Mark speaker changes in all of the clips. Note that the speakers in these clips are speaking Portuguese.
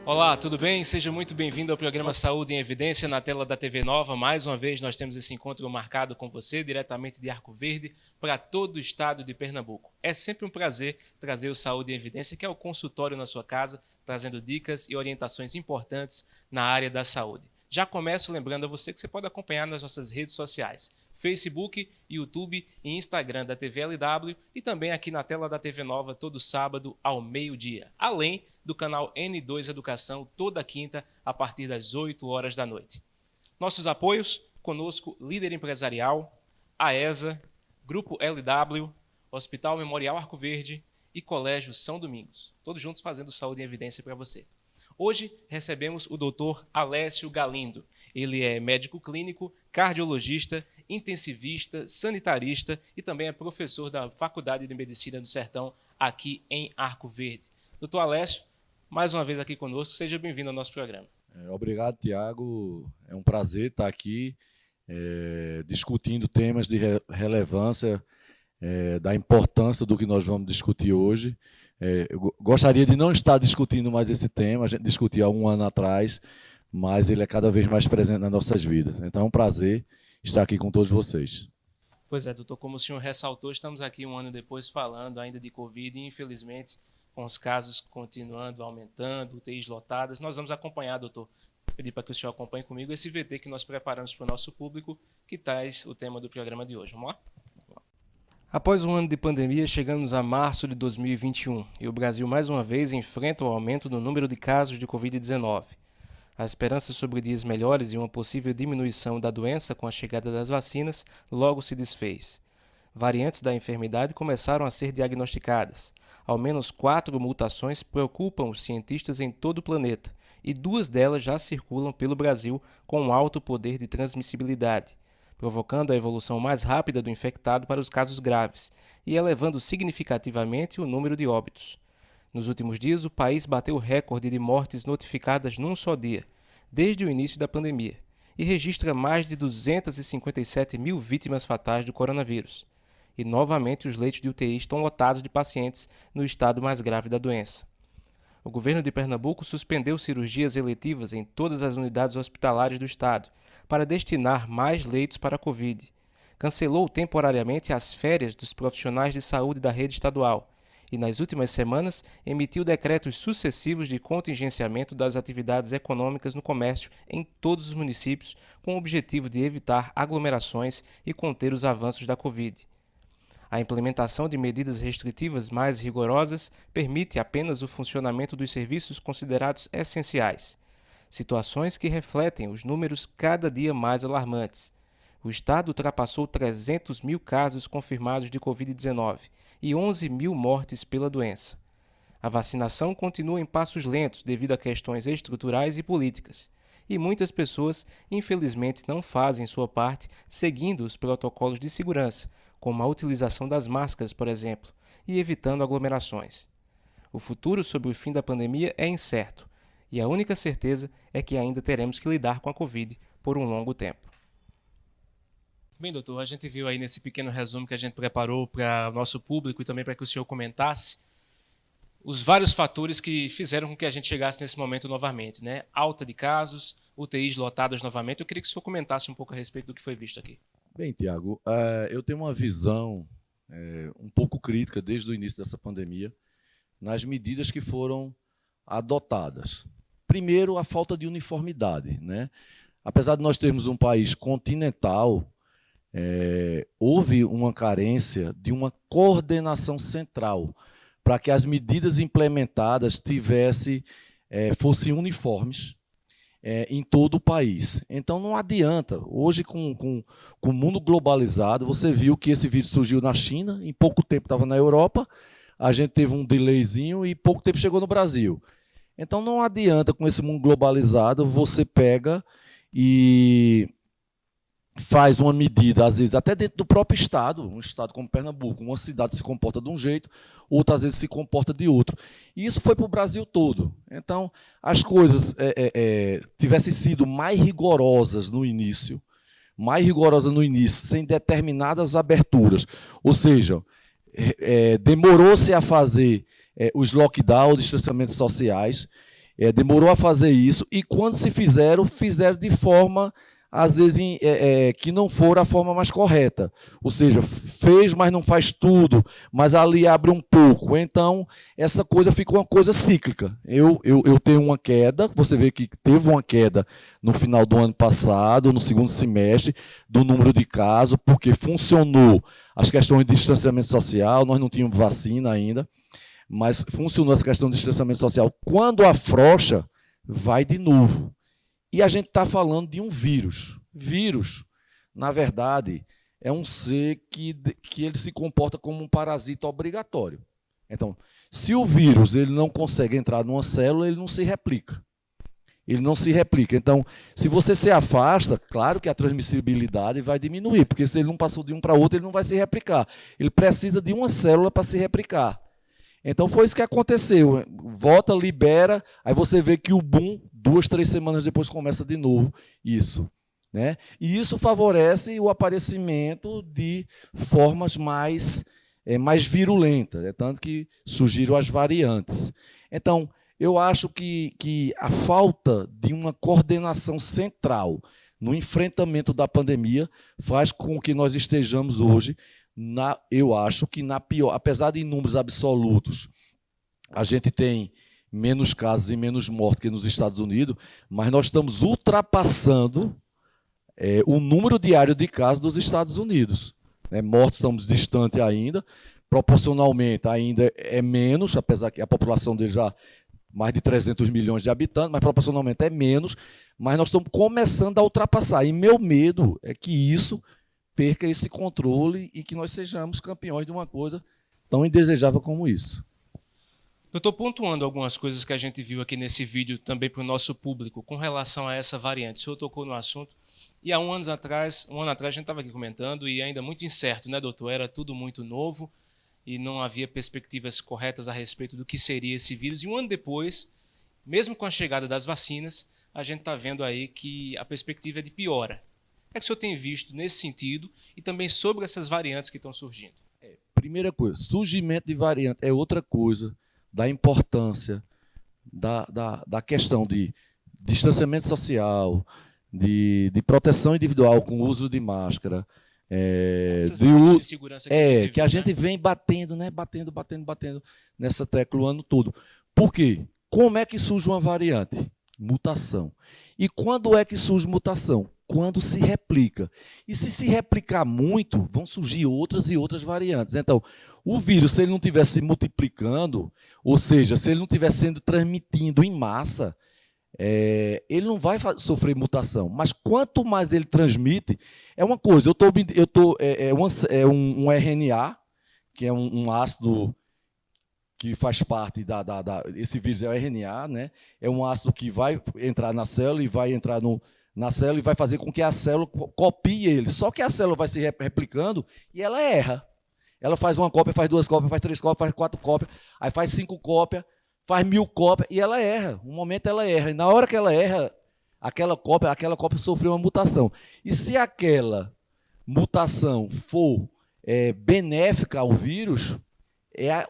Speaker 1: Olá, tudo bem? Seja muito bem-vindo ao programa Saúde em Evidência na tela da TV Nova. Mais uma vez nós temos esse encontro marcado com você, diretamente de Arco Verde, para todo o estado de Pernambuco. É sempre um prazer trazer o Saúde em Evidência, que é o consultório na sua casa, trazendo dicas e orientações importantes na área da saúde. Já começo lembrando a você que você pode acompanhar nas nossas redes sociais, Facebook, YouTube e Instagram da TV LW e também aqui na tela da TV Nova todo sábado ao meio-dia, além do canal N2 Educação toda quinta a partir das 8 horas da noite. Nossos apoios, conosco Líder Empresarial, AESA, Grupo LW, Hospital Memorial Arco Verde e Colégio São Domingos, todos juntos fazendo saúde em evidência para você. Hoje recebemos o Dr. Alessio Galindo. Ele é médico clínico, cardiologista, intensivista, sanitarista e também é professor da Faculdade de Medicina do Sertão aqui em Arco Verde. Doutor Alessio, mais uma vez aqui conosco, seja bem-vindo ao nosso programa.
Speaker 2: Obrigado, Tiago. É um prazer estar aqui discutindo temas de relevância, da importância do que nós vamos discutir hoje. Eu gostaria de não estar discutindo mais esse tema, a gente discutia há um ano atrás, mas ele é cada vez mais presente nas nossas vidas. Então é um prazer estar aqui com todos vocês.
Speaker 1: Pois é, doutor, como o senhor ressaltou, estamos aqui um ano depois falando ainda de Covid e, infelizmente, com os casos continuando aumentando, UTIs lotadas. Nós vamos acompanhar, doutor, pedir para que o senhor acompanhe comigo esse VT que nós preparamos para o nosso público, que traz o tema do programa de hoje. Vamos lá? Após um ano de pandemia, chegamos a março de 2021 e o Brasil mais uma vez enfrenta o aumento do número de casos de Covid-19. A esperança sobre dias melhores e uma possível diminuição da doença com a chegada das vacinas logo se desfez. Variantes da enfermidade começaram a ser diagnosticadas. Ao menos 4 mutações preocupam os cientistas em todo o planeta e 2 delas já circulam pelo Brasil com alto poder de transmissibilidade, provocando a evolução mais rápida do infectado para os casos graves e elevando significativamente o número de óbitos. Nos últimos dias, o país bateu o recorde de mortes notificadas num só dia, desde o início da pandemia, e registra mais de 257 mil vítimas fatais do coronavírus. E novamente os leitos de UTI estão lotados de pacientes no estado mais grave da doença. O governo de Pernambuco suspendeu cirurgias eletivas em todas as unidades hospitalares do estado para destinar mais leitos para a Covid. Cancelou temporariamente as férias dos profissionais de saúde da rede estadual e, nas últimas semanas, emitiu decretos sucessivos de contingenciamento das atividades econômicas no comércio em todos os municípios com o objetivo de evitar aglomerações e conter os avanços da Covid. A implementação de medidas restritivas mais rigorosas permite apenas o funcionamento dos serviços considerados essenciais, situações que refletem os números cada dia mais alarmantes. O estado ultrapassou 300 mil casos confirmados de Covid-19 e 11 mil mortes pela doença. A vacinação continua em passos lentos devido a questões estruturais e políticas, e muitas pessoas, infelizmente, não fazem sua parte seguindo os protocolos de segurança, como a utilização das máscaras, por exemplo, e evitando aglomerações. O futuro sobre o fim da pandemia é incerto, e a única certeza é que ainda teremos que lidar com a Covid por um longo tempo. Bem, doutor, a gente viu aí nesse pequeno resumo que a gente preparou para o nosso público e também para que o senhor comentasse os vários fatores que fizeram com que a gente chegasse nesse momento novamente, né? Alta de casos, UTIs lotadas novamente. Eu queria que o senhor comentasse um pouco a respeito do que foi visto aqui.
Speaker 2: Bem, Tiago, eu tenho uma visão um pouco crítica desde o início dessa pandemia nas medidas que foram adotadas. Primeiro, a falta de uniformidade, né? Apesar de nós termos um país continental, houve uma carência de uma coordenação central para que as medidas implementadas fossem uniformes em todo o país. Então não adianta. Hoje, com o mundo globalizado, você viu que esse vírus surgiu na China, em pouco tempo estava na Europa, a gente teve um delayzinho e pouco tempo chegou no Brasil. Então não adianta, com esse mundo globalizado, você pega e faz uma medida, às vezes até dentro do próprio estado, um estado como Pernambuco, uma cidade se comporta de um jeito, outra às vezes se comporta de outro. E isso foi para o Brasil todo. Então, as coisas tivessem sido mais rigorosas no início, sem determinadas aberturas, ou seja, demorou-se a fazer os lockdowns, distanciamentos sociais, demorou a fazer isso, e quando se fizeram de forma, às vezes, que não for a forma mais correta. Ou seja, fez, mas não faz tudo, mas ali abre um pouco. Então, essa coisa ficou uma coisa cíclica. Eu tenho uma queda, você vê que teve uma queda no final do ano passado, no segundo semestre, do número de casos, porque funcionou as questões de distanciamento social, nós não tínhamos vacina ainda, mas funcionou essa questão de distanciamento social. Quando afrouxa, vai de novo. E a gente está falando de um vírus. Vírus, na verdade, é um ser que ele se comporta como um parasita obrigatório. Então, se o vírus ele não consegue entrar numa célula, ele não se replica. Ele não se replica. Então, se você se afasta, claro que a transmissibilidade vai diminuir, porque se ele não passou de um para outro, ele não vai se replicar. Ele precisa de uma célula para se replicar. Então, foi isso que aconteceu. Volta, libera, aí você vê que o boom, 2, 3 semanas depois, começa de novo isso. Né? E isso favorece o aparecimento de formas mais virulentas, tanto que surgiram as variantes. Então, eu acho que a falta de uma coordenação central no enfrentamento da pandemia faz com que nós estejamos hoje, eu acho que na pior, apesar de em números absolutos, a gente tem menos casos e menos mortes que nos Estados Unidos, mas nós estamos ultrapassando o número diário de casos dos Estados Unidos. Mortes estamos distantes ainda, proporcionalmente ainda é menos, apesar que a população deles já mais de 300 milhões de habitantes, mas proporcionalmente é menos, mas nós estamos começando a ultrapassar. E meu medo é que isso perca esse controle e que nós sejamos campeões de uma coisa tão indesejável como isso.
Speaker 1: Eu estou pontuando algumas coisas que a gente viu aqui nesse vídeo também para o nosso público com relação a essa variante. O senhor tocou no assunto e há um ano atrás a gente estava aqui comentando e ainda muito incerto, né, doutor? Era tudo muito novo e não havia perspectivas corretas a respeito do que seria esse vírus. E um ano depois, mesmo com a chegada das vacinas, a gente está vendo aí que a perspectiva é de piora. O que é que o senhor tem visto nesse sentido e também sobre essas variantes que estão surgindo?
Speaker 2: Primeira coisa, surgimento de variante é outra coisa da importância da questão de distanciamento social, de proteção individual com o uso de máscara,
Speaker 1: de segurança
Speaker 2: que a gente vem batendo, né? Batendo nessa tecla o ano todo. Por quê? Como é que surge uma variante? Mutação. E quando é que surge mutação? Quando se replica. E se replicar muito, vão surgir outras e outras variantes. Então, o vírus, se ele não estivesse se multiplicando, ou seja, se ele não estivesse sendo transmitido em massa, ele não vai sofrer mutação. Mas quanto mais ele transmite, é uma coisa. Um RNA, que é um ácido que faz parte esse vírus é o RNA, né? É um ácido que vai entrar na célula e vai entrar na célula e vai fazer com que a célula copie ele. Só que a célula vai se replicando e ela erra. Ela faz uma cópia, faz 2 cópias, faz 3 cópias, faz 4 cópias, aí faz 5 cópias, faz 1000 cópias e ela erra. Um momento ela erra. E na hora que ela erra, aquela cópia sofreu uma mutação. E se aquela mutação for benéfica ao vírus,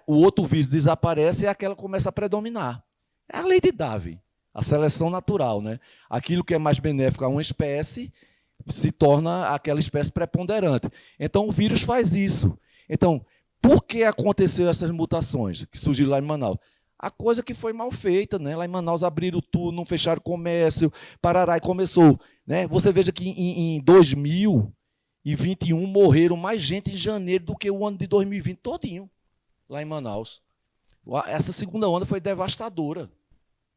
Speaker 2: o outro vírus desaparece e aquela começa a predominar. É a lei de Darwin, a seleção natural, né? Aquilo que é mais benéfico a uma espécie se torna aquela espécie preponderante. Então, o vírus faz isso. Então, por que aconteceu essas mutações que surgiram lá em Manaus? A coisa que foi mal feita, né? Lá em Manaus abriram tudo, não fecharam o comércio, parará, e começou. Né? Você veja que em 2021 morreram mais gente em janeiro do que o ano de 2020 todinho, lá em Manaus. Essa segunda onda foi devastadora.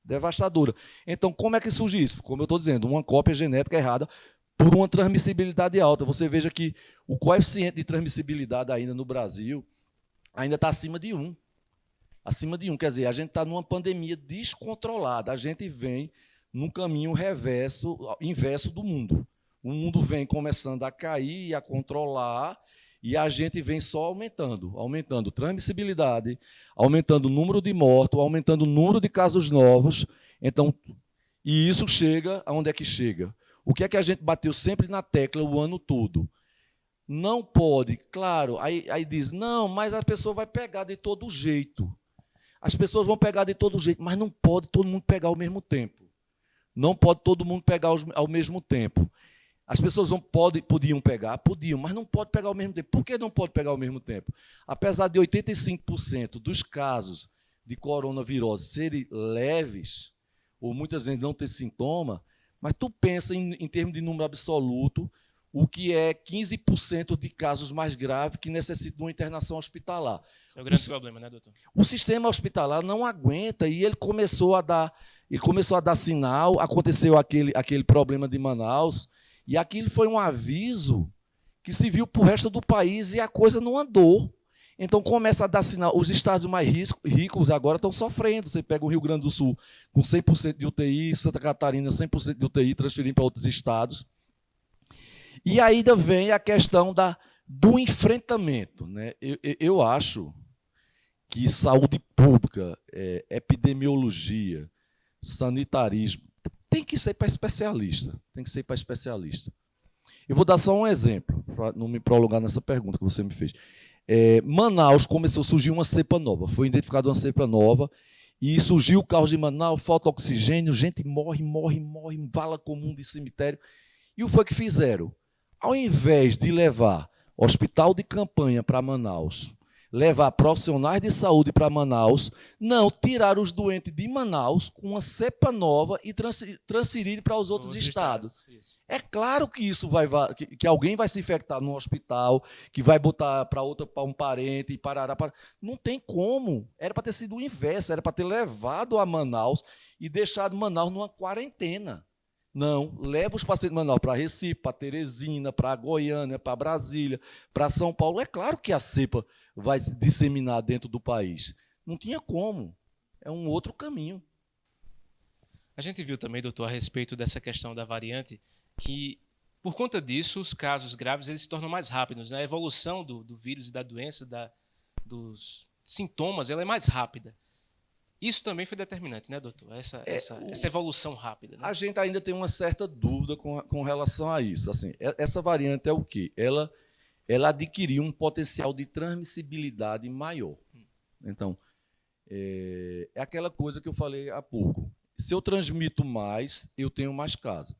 Speaker 2: Devastadora. Então, como é que surge isso? Como eu estou dizendo, uma cópia genética errada por uma transmissibilidade alta. Você veja que o coeficiente de transmissibilidade ainda no Brasil ainda está acima de 1. Acima de 1. Quer dizer, a gente está numa pandemia descontrolada. A gente vem num caminho inverso do mundo. O mundo vem começando a cair, a controlar, e a gente vem só aumentando transmissibilidade, aumentando o número de mortos, aumentando o número de casos novos. Então, e isso chega aonde é que chega? O que é que a gente bateu sempre na tecla o ano todo? Não pode, claro, aí diz, não, mas a pessoa vai pegar de todo jeito. As pessoas vão pegar de todo jeito, mas não pode todo mundo pegar ao mesmo tempo. Não pode todo mundo pegar ao mesmo tempo. As pessoas podiam pegar, mas não pode pegar ao mesmo tempo. Por que não pode pegar ao mesmo tempo? Apesar de 85% dos casos de coronavirose serem leves, ou muitas vezes não ter sintoma, mas tu pensa em termos de número absoluto, o que é 15% de casos mais graves que necessitam de uma internação hospitalar.
Speaker 1: Esse é o grande problema, né, doutor?
Speaker 2: O sistema hospitalar não aguenta e ele começou a dar sinal, aconteceu aquele problema de Manaus, e aquilo foi um aviso que se viu para o resto do país e a coisa não andou. Então começa a dar sinal. Os estados mais ricos agora estão sofrendo. Você pega o Rio Grande do Sul com 100% de UTI, Santa Catarina 100% de UTI, transferindo para outros estados. E ainda vem a questão do enfrentamento, né? Eu acho que saúde pública, epidemiologia, sanitarismo, tem que ser para especialista. Tem que ser para especialista. Eu vou dar só um exemplo, para não me prolongar nessa pergunta que você me fez. Manaus começou a surgir uma cepa nova, foi identificada uma cepa nova, e surgiu o caos de Manaus, falta oxigênio, gente morre, vala comum de cemitério. E o que foi que fizeram? Ao invés de levar hospital de campanha para Manaus, levar profissionais de saúde para Manaus, não, tiraram os doentes de Manaus com uma cepa nova e transferir para os outros estados. É claro que que alguém vai se infectar no hospital, que vai botar para um parente e parará. Não tem como. Era para ter sido o inverso, era para ter levado a Manaus e deixado Manaus numa quarentena. Não, leva os pacientes de Manaus para Recife, para Teresina, para Goiânia, para Brasília, para São Paulo. É claro que a cepa vai se disseminar dentro do país. Não tinha como. É um outro caminho.
Speaker 1: A gente viu também, doutor, a respeito dessa questão da variante, que, por conta disso, os casos graves eles se tornam mais rápidos, né? A evolução do vírus e da doença, dos sintomas, ela é mais rápida. Isso também foi determinante, né, doutor? Essa evolução rápida. Né?
Speaker 2: A gente ainda tem uma certa dúvida com relação a isso. Assim, essa variante é o quê? Ela adquiriu um potencial de transmissibilidade maior. Então, é aquela coisa que eu falei há pouco. Se eu transmito mais, eu tenho mais casos.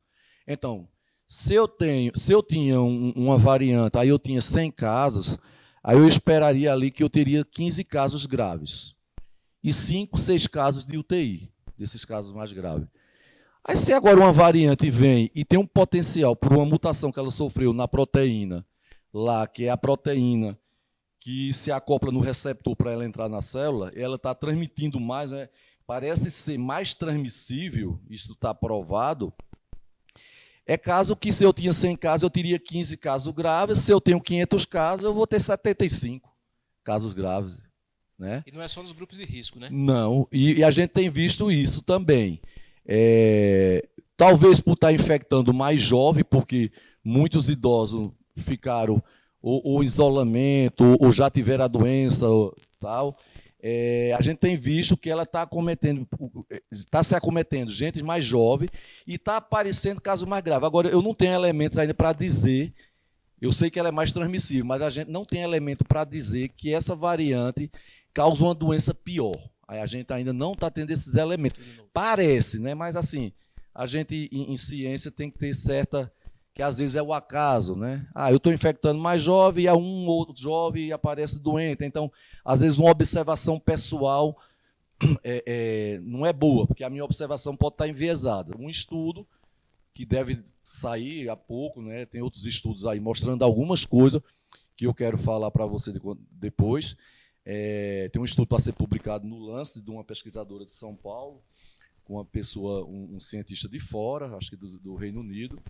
Speaker 2: Então, se eu tinha uma variante, aí eu tinha 100 casos, aí eu esperaria ali que eu teria 15 casos graves. E 5, 6 casos de UTI, desses casos mais graves. Aí se agora uma variante vem e tem um potencial por uma mutação que ela sofreu na proteína, lá, que é a proteína que se acopla no receptor para ela entrar na célula, ela está transmitindo mais, né? Parece ser mais transmissível, isso está provado. É caso que se eu tinha 100 casos, eu teria 15 casos graves, se eu tenho 500 casos, eu vou ter 75 casos graves. Né?
Speaker 1: E não é só nos grupos de risco, né?
Speaker 2: Não, e a gente tem visto isso também. Talvez por estar infectando mais jovem, porque muitos idosos ficaram ou isolamento, ou já tiveram a doença, tal. A gente tem visto que ela está se acometendo gente mais jovem e está aparecendo casos mais graves. Agora, eu não tenho elementos ainda para dizer, eu sei que ela é mais transmissível, mas a gente não tem elemento para dizer que essa variante causa uma doença pior. Aí a gente ainda não está tendo esses elementos. Parece, né? Mas assim, a gente em ciência tem que ter certa, que às vezes é o acaso, né? Eu estou infectando mais jovem, e a um ou outro jovem aparece doente. Então, às vezes uma observação pessoal não é boa, porque a minha observação pode estar enviesada. Um estudo que deve sair há pouco, né? Tem outros estudos aí mostrando algumas coisas que eu quero falar para você depois. Tem um estudo para ser publicado no Lancet, de uma pesquisadora de São Paulo, com uma pessoa, um cientista de fora, acho que do Reino Unido,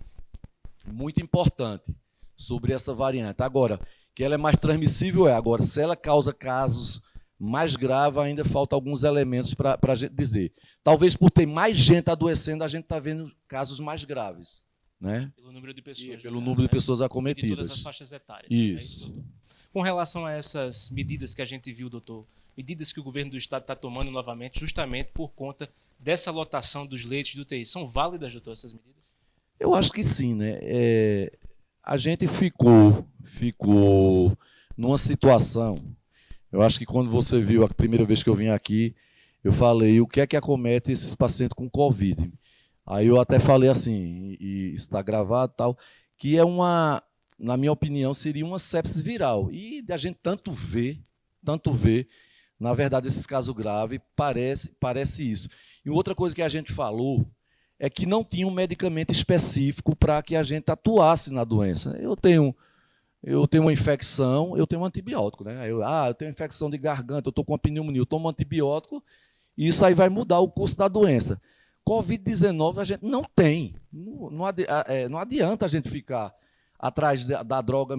Speaker 2: muito importante sobre essa variante. Agora, que ela é mais transmissível, agora, se ela causa casos mais graves, ainda falta alguns elementos para a gente dizer. Talvez por ter mais gente adoecendo, a gente está vendo casos mais graves. Né?
Speaker 1: Pelo número de pessoas.
Speaker 2: Pelo número de pessoas acometidas.
Speaker 1: De todas as faixas etárias.
Speaker 2: Isso.
Speaker 1: Com relação a essas medidas que a gente viu, doutor, medidas que o governo do estado está tomando novamente, justamente por conta dessa lotação dos leitos de UTI, são válidas, doutor, essas medidas?
Speaker 2: Eu acho que sim, né? A gente ficou numa situação Eu acho que quando você viu a primeira vez que eu vim aqui, eu falei o que é que acomete esses pacientes com Covid. Aí eu até falei assim, e está gravado e tal, que é uma, na minha opinião, seria uma sepsis viral. E a gente tanto vê, na verdade, esses casos graves, parece isso. E outra coisa que a gente falou é que não tinha um medicamento específico para que a gente atuasse na doença. Eu tenho uma infecção, eu tenho um antibiótico, né? Eu tenho infecção de garganta, eu estou com uma pneumonia, eu tomo um antibiótico, e isso aí vai mudar o curso da doença. Covid-19 a gente não tem. Não adianta a gente ficar atrás da droga.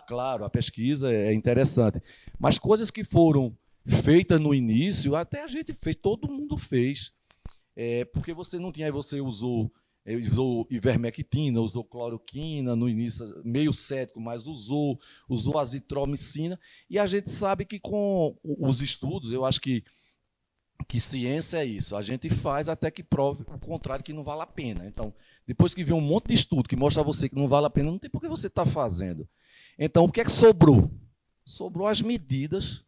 Speaker 2: Claro, a pesquisa é interessante, mas coisas que foram feitas no início, até a gente fez, todo mundo fez. Porque você não tinha, aí você usou ivermectina, usou cloroquina, no início meio cético, mas usou azitromicina, e a gente sabe que com os estudos, eu acho que ciência é isso, a gente faz até que prove o contrário, que não vale a pena. Então, depois que vem um monte de estudo que mostra a você que não vale a pena, não tem por que você está fazendo. Então, o que é que sobrou? Sobrou as medidas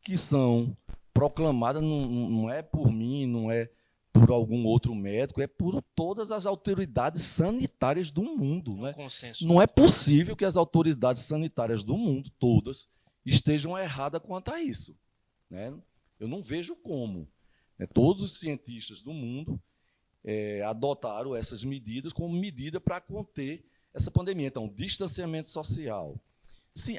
Speaker 2: que são proclamadas, não é por mim, não é por algum outro médico, é por todas as autoridades sanitárias do mundo.
Speaker 1: Um
Speaker 2: né?
Speaker 1: consenso.
Speaker 2: Não é possível que as autoridades sanitárias do mundo, todas, estejam erradas quanto a isso. Né? Eu não vejo como. Todos os cientistas do mundo adotaram essas medidas como medida para conter essa pandemia. Então, distanciamento social.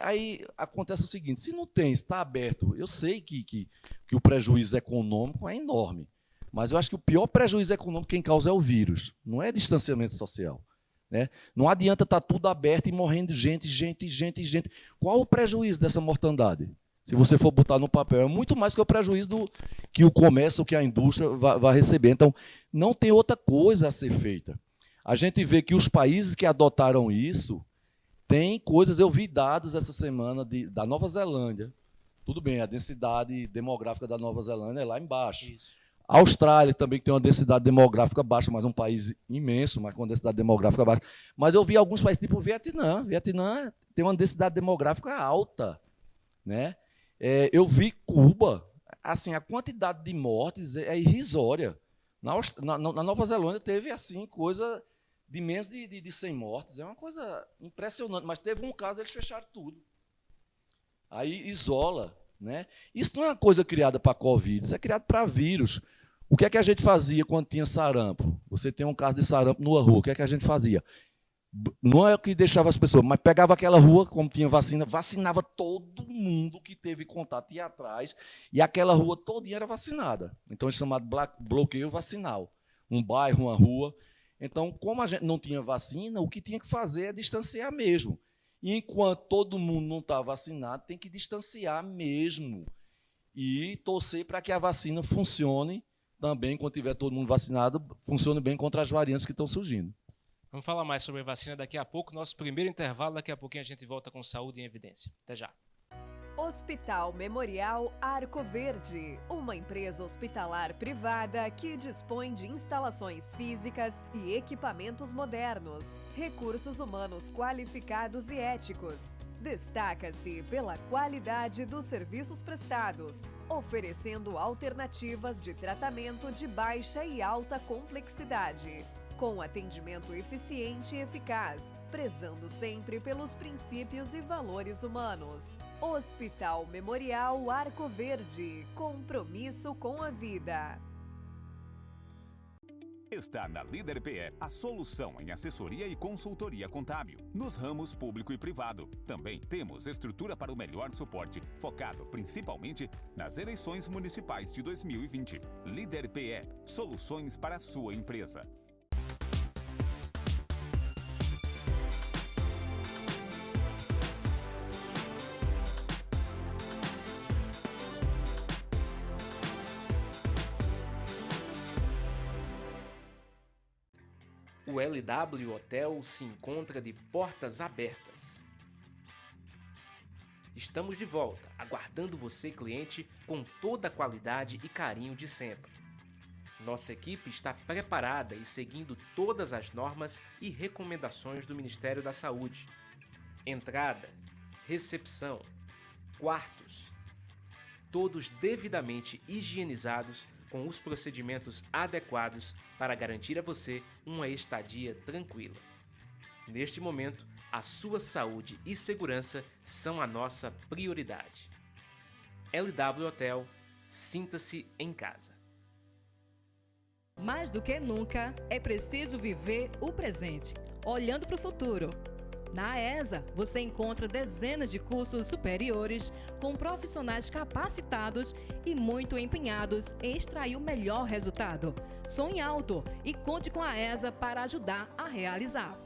Speaker 2: Aí acontece o seguinte, se não tem, está aberto, eu sei que o prejuízo econômico é enorme, mas eu acho que o pior prejuízo econômico quem causa é o vírus, não é distanciamento social. Né? Não adianta estar tudo aberto e morrendo gente. Qual o prejuízo dessa mortandade? Se você for botar no papel, é muito mais que o prejuízo que o comércio, que a indústria vai receber. Então, não tem outra coisa a ser feita. A gente vê que os países que adotaram isso têm coisas, eu vi dados essa semana da Nova Zelândia. Tudo bem, a densidade demográfica da Nova Zelândia é lá embaixo.
Speaker 1: Isso.
Speaker 2: A Austrália também tem uma densidade demográfica baixa, mas é um país imenso, mas com densidade demográfica baixa. Mas eu vi alguns países, tipo o Vietnã. Vietnã tem uma densidade demográfica alta. Né? Eu vi Cuba, assim, a quantidade de mortes é irrisória. Na Nova Zelândia teve assim coisa de menos de 100 mortes, é uma coisa impressionante, mas teve um caso, eles fecharam tudo. Aí isola. Né? Isso não é uma coisa criada para Covid, isso é criado para vírus. O que é que a gente fazia quando tinha sarampo? Você tem um caso de sarampo numa rua, o que é que a gente fazia? Não é o que deixava as pessoas, mas pegava aquela rua, como tinha vacina, vacinava todo mundo que teve contato, ia atrás, e aquela rua toda era vacinada. Então é chamado bloqueio vacinal. Um bairro, uma rua. Então, como a gente não tinha vacina, o que tinha que fazer é distanciar mesmo. E enquanto todo mundo não está vacinado, tem que distanciar mesmo. E torcer para que a vacina funcione também, quando tiver todo mundo vacinado, funcione bem contra as variantes que estão surgindo.
Speaker 1: Vamos falar mais sobre vacina daqui a pouco. Nosso primeiro intervalo, daqui a pouquinho a gente volta com Saúde em Evidência. Até já.
Speaker 3: Hospital Memorial Arco Verde, uma empresa hospitalar privada que dispõe de instalações físicas e equipamentos modernos, recursos humanos qualificados e éticos. Destaca-se pela qualidade dos serviços prestados, oferecendo alternativas de tratamento de baixa e alta complexidade, com atendimento eficiente e eficaz, prezando sempre pelos princípios e valores humanos. Hospital Memorial Arco Verde, compromisso com a vida.
Speaker 4: Está na Líder PE a solução em assessoria e consultoria contábil, nos ramos público e privado. Também temos estrutura para o melhor suporte, focado principalmente nas eleições municipais de 2020. Líder PE, soluções para a sua empresa.
Speaker 1: O LW Hotel se encontra de portas abertas. Estamos de volta, aguardando você, cliente, com toda a qualidade e carinho de sempre. Nossa equipe está preparada e seguindo todas as normas e recomendações do Ministério da Saúde. Entrada, recepção, quartos, todos devidamente higienizados com os procedimentos adequados para garantir a você uma estadia tranquila. Neste momento, a sua saúde e segurança são a nossa prioridade. LW Hotel, sinta-se em casa.
Speaker 5: Mais do que nunca, é preciso viver o presente, olhando para o futuro. Na AESA, você encontra dezenas de cursos superiores com profissionais capacitados e muito empenhados em extrair o melhor resultado. Sonhe alto e conte com a AESA para ajudar a realizar.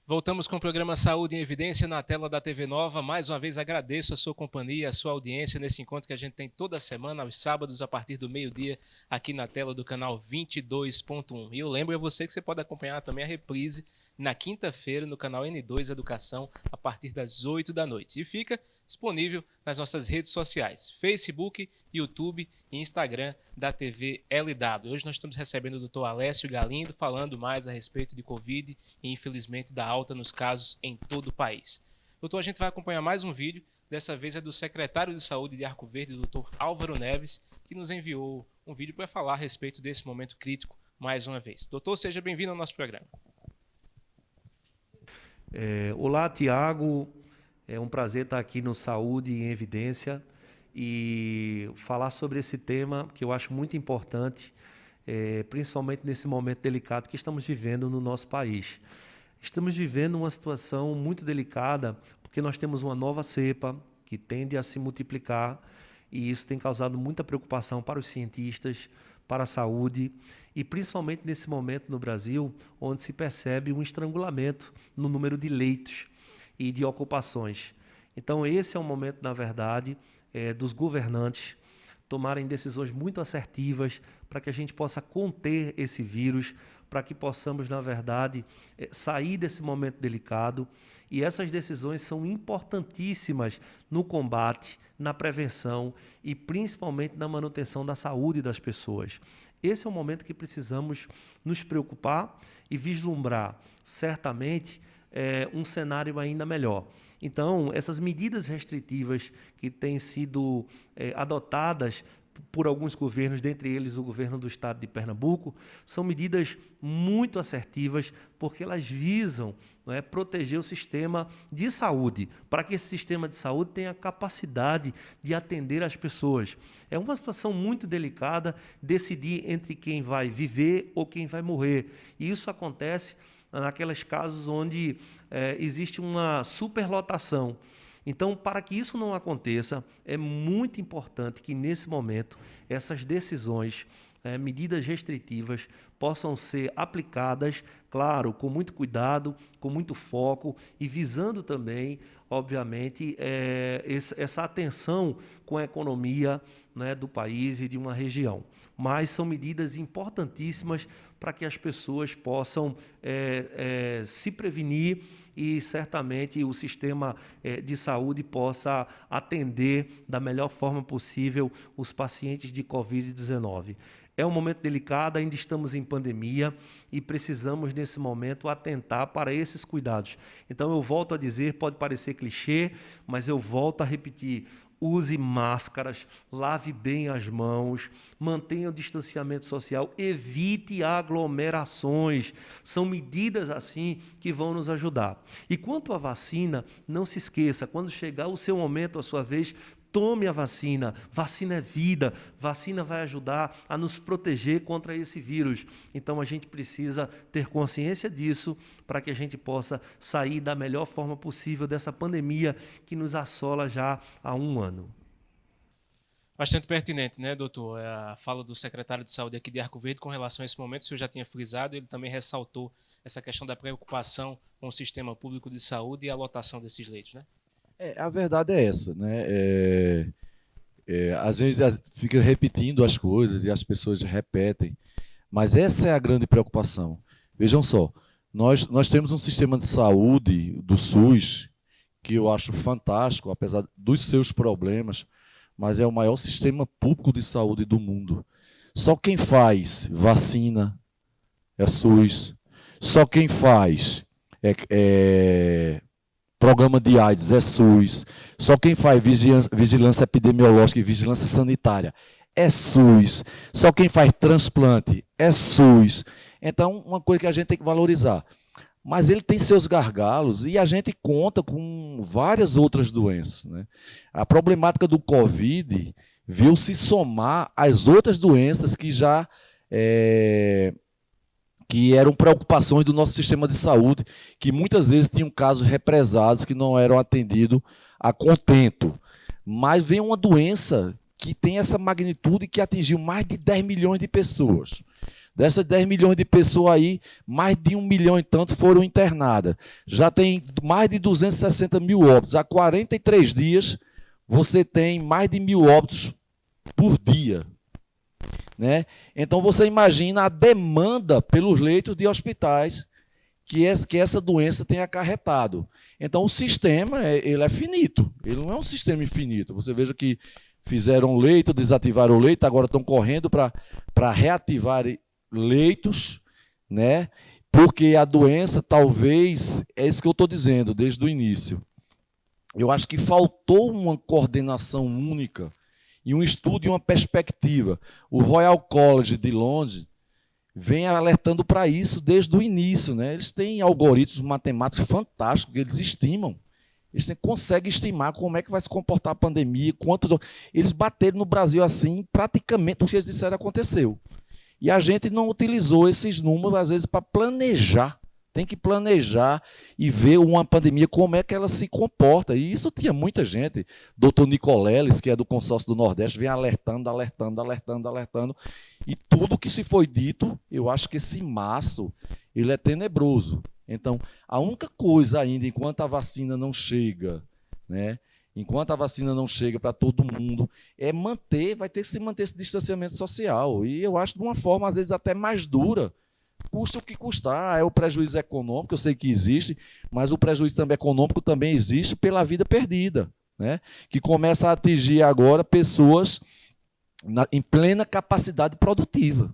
Speaker 1: Voltamos com o programa Saúde em Evidência na tela da TV Nova. Mais uma vez agradeço a sua companhia, a sua audiência nesse encontro que a gente tem toda semana, aos sábados, a partir do meio-dia, aqui na tela do canal 22.1. E eu lembro a você que você pode acompanhar também a reprise na quinta-feira no canal N2 Educação, a partir das 8 da noite. E fica disponível nas nossas redes sociais, Facebook, YouTube e Instagram da TV LW. Hoje nós estamos recebendo o Dr. Alessio Galindo, falando mais a respeito de Covid e, infelizmente, da alta nos casos em todo o país. Doutor, a gente vai acompanhar mais um vídeo, dessa vez é do secretário de Saúde de Arco Verde, Dr. Álvaro Neves, que nos enviou um vídeo para falar a respeito desse momento crítico mais uma vez. Doutor, seja bem-vindo ao nosso programa.
Speaker 6: Olá, Tiago. É um prazer estar aqui no Saúde em Evidência e falar sobre esse tema que eu acho muito importante, principalmente nesse momento delicado que estamos vivendo no nosso país. Estamos vivendo uma situação muito delicada porque nós temos uma nova cepa que tende a se multiplicar e isso tem causado muita preocupação para os cientistas, para a saúde e principalmente nesse momento no Brasil, onde se percebe um estrangulamento no número de leitos e de ocupações. Então esse é o momento, na verdade, dos governantes tomarem decisões muito assertivas para que a gente possa conter esse vírus, para que possamos, na verdade, sair desse momento delicado. E essas decisões são importantíssimas no combate, na prevenção e principalmente na manutenção da saúde das pessoas. Esse é o momento que precisamos nos preocupar e vislumbrar, certamente, um cenário ainda melhor. Então, essas medidas restritivas que têm sido adotadas por alguns governos, dentre eles o governo do estado de Pernambuco, são medidas muito assertivas porque elas visam, não é, proteger o sistema de saúde, para que esse sistema de saúde tenha capacidade de atender as pessoas. É uma situação muito delicada decidir entre quem vai viver ou quem vai morrer. E isso acontece naqueles casos onde existe uma superlotação. Então, para que isso não aconteça, é muito importante que, nesse momento, essas decisões, medidas restritivas, possam ser aplicadas, claro, com muito cuidado, com muito foco e visando também, obviamente, essa atenção com a economia, né, do país e de uma região. Mas são medidas importantíssimas para que as pessoas possam se prevenir e certamente o sistema de saúde possa atender da melhor forma possível os pacientes de Covid-19. É um momento delicado, ainda estamos em pandemia e precisamos, nesse momento, atentar para esses cuidados. Então, eu volto a dizer, pode parecer clichê, mas eu volto a repetir: use máscaras, lave bem as mãos, mantenha o distanciamento social, evite aglomerações. São medidas assim que vão nos ajudar. E quanto à vacina, não se esqueça, quando chegar o seu momento, a sua vez, tome a vacina. Vacina é vida. Vacina vai ajudar a nos proteger contra esse vírus. Então a gente precisa ter consciência disso para que a gente possa sair da melhor forma possível dessa pandemia que nos assola já há um ano.
Speaker 1: Bastante pertinente, né, doutor? A fala do secretário de Saúde aqui de Arco Verde com relação a esse momento, o senhor já tinha frisado, ele também ressaltou essa questão da preocupação com o sistema público de saúde e a lotação desses leitos, né?
Speaker 2: A verdade é essa, né? Às vezes fica repetindo as coisas e as pessoas repetem, mas essa é a grande preocupação. Vejam só, nós temos um sistema de saúde do SUS que eu acho fantástico, apesar dos seus problemas, mas é o maior sistema público de saúde do mundo. Só quem faz vacina é SUS, só quem faz programa de AIDS é SUS. Só quem faz vigilância epidemiológica e vigilância sanitária é SUS. Só quem faz transplante é SUS. Então, uma coisa que a gente tem que valorizar. Mas ele tem seus gargalos e a gente conta com várias outras doenças, né? A problemática do Covid viu se somar às outras doenças que já que eram preocupações do nosso sistema de saúde, que muitas vezes tinham casos represados que não eram atendidos a contento. Mas vem uma doença que tem essa magnitude que atingiu mais de 10 milhões de pessoas. Dessas 10 milhões de pessoas aí, mais de 1 milhão e tanto foram internadas. Já tem mais de 260 mil óbitos. Há 43 dias, você tem mais de 1.000 óbitos por dia. Né? Então, você imagina a demanda pelos leitos de hospitais que essa doença tem acarretado. Então, o sistema ele é finito. Ele não é um sistema infinito. Você veja que fizeram leito, desativaram o leito, agora estão correndo para reativar leitos, né? Porque a doença, talvez, é isso que eu estou dizendo desde o início. Eu acho que faltou uma coordenação única e um estudo e uma perspectiva. O Royal College de Londres vem alertando para isso desde o início, né? Eles têm algoritmos matemáticos fantásticos que eles estimam. Eles conseguem estimar como é que vai se comportar a pandemia, quantos. Eles bateram no Brasil assim, praticamente o que eles disseram aconteceu. E a gente não utilizou esses números, às vezes, para planejar. Tem que planejar e ver uma pandemia, como é que ela se comporta. E isso tinha muita gente. Dr. Nicoleles, que é do Consórcio do Nordeste, vem alertando. E tudo que se foi dito, eu acho que esse maço, ele é tenebroso. Então, a única coisa ainda, enquanto a vacina não chega, né? Enquanto a vacina não chega para todo mundo, vai ter que se manter esse distanciamento social. E eu acho de uma forma, às vezes, até mais dura. Custa o que custar, é o prejuízo econômico, eu sei que existe, mas o prejuízo também econômico também existe pela vida perdida, né? Que começa a atingir agora pessoas em plena capacidade produtiva.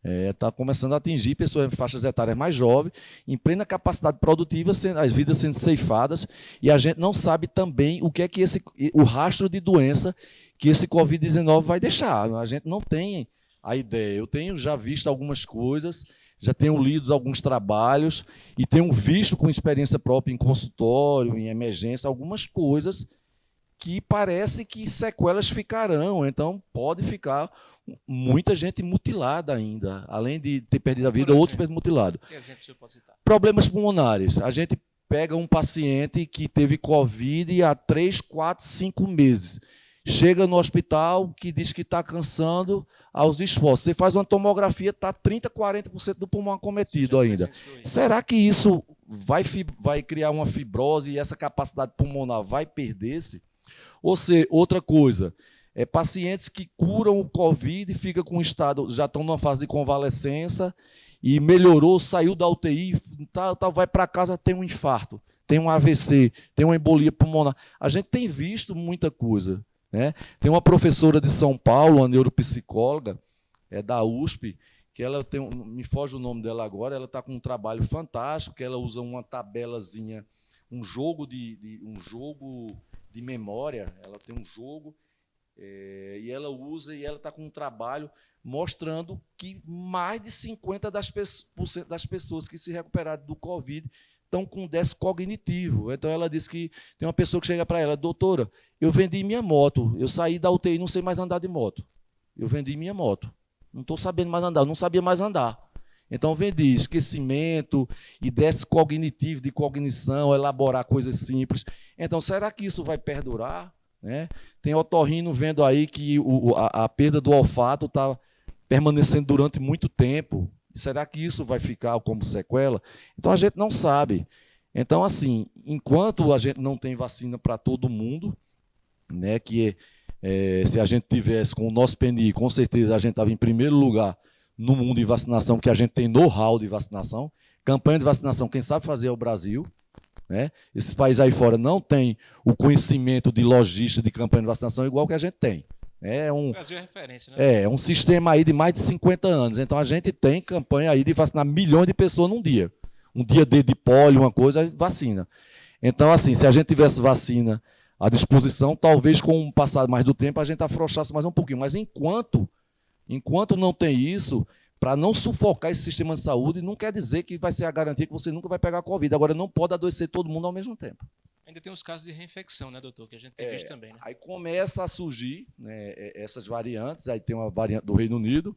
Speaker 2: Está começando a atingir pessoas em faixas etárias mais jovens, em plena capacidade produtiva, as vidas sendo ceifadas, e a gente não sabe também o que é que o rastro de doença que esse Covid-19 vai deixar. A gente não tem a ideia. Eu tenho já visto algumas coisas, já tenho lido alguns trabalhos e tenho visto com experiência própria em consultório, em emergência, algumas coisas que parece que sequelas ficarão. Então, pode ficar muita gente mutilada ainda. Além de ter perdido a vida, outros mutilados.
Speaker 1: Que exemplo você pode citar?
Speaker 2: Problemas pulmonares. A gente pega um paciente que teve Covid há 3, 4, 5 meses. Chega no hospital, que diz que está cansando aos esforços. Você faz uma tomografia, está 30%, 40% do pulmão acometido ainda. Será que isso vai criar uma fibrose e essa capacidade pulmonar vai perder-se? Ou seja, outra coisa, pacientes que curam o Covid e ficam com estado, já estão numa fase de convalescença e melhorou, saiu da UTI, vai para casa, tem um infarto, tem um AVC, tem uma embolia pulmonar. A gente tem visto muita coisa. Né? Tem uma professora de São Paulo, uma neuropsicóloga, da USP, que ela tem, me foge o nome dela agora, ela está com um trabalho fantástico, que ela usa uma tabelazinha, um jogo de memória, ela tem um jogo, e ela usa, e ela está com um trabalho mostrando que mais de 50% das pessoas que se recuperaram do Covid estão com déficit cognitivo. Então, ela disse que tem uma pessoa que chega para ela: doutora, eu vendi minha moto, eu saí da UTI, não sei mais andar de moto. Eu vendi minha moto, não estou sabendo mais andar, eu não sabia mais andar. Então, vendi esquecimento e déficit cognitivo, de cognição, elaborar coisas simples. Então, será que isso vai perdurar? Né? Tem otorrino vendo aí que a perda do olfato está permanecendo durante muito tempo. Será que isso vai ficar como sequela? Então, a gente não sabe. Então, assim, enquanto a gente não tem vacina para todo mundo, né, se a gente tivesse com o nosso PNI, com certeza a gente estava em primeiro lugar no mundo em vacinação, porque a gente tem know-how de vacinação. Campanha de vacinação, quem sabe fazer é o Brasil. Né? Esses países aí fora não têm o conhecimento de logística de campanha de vacinação igual que a gente tem. O
Speaker 1: Brasil é referência, né?
Speaker 2: É um sistema aí de mais de 50 anos. Então, a gente tem campanha aí de vacinar milhões de pessoas num dia. Um dia de pólio, uma coisa, vacina. Então, assim, se a gente tivesse vacina à disposição, talvez com o passar mais do tempo a gente afrouxasse mais um pouquinho. Mas enquanto não tem isso, para não sufocar esse sistema de saúde, não quer dizer que vai ser a garantia que você nunca vai pegar a Covid. Agora, não pode adoecer todo mundo ao mesmo tempo.
Speaker 1: Ainda tem os casos de reinfecção, né, doutor? Que a gente tem visto também, né?
Speaker 2: Aí começa a surgir, né, essas variantes. Aí tem uma variante do Reino Unido,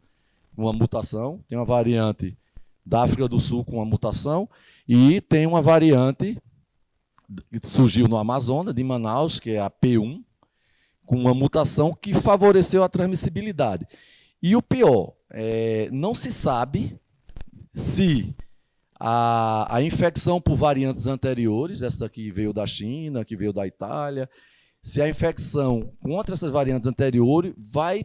Speaker 2: uma mutação. Tem uma variante da África do Sul com uma mutação. E tem uma variante que surgiu no Amazonas, de Manaus, que é a P1, com uma mutação que favoreceu a transmissibilidade. E o pior, não se sabe se a infecção por variantes anteriores, essa que veio da China, que veio da Itália, se a infecção contra essas variantes anteriores vai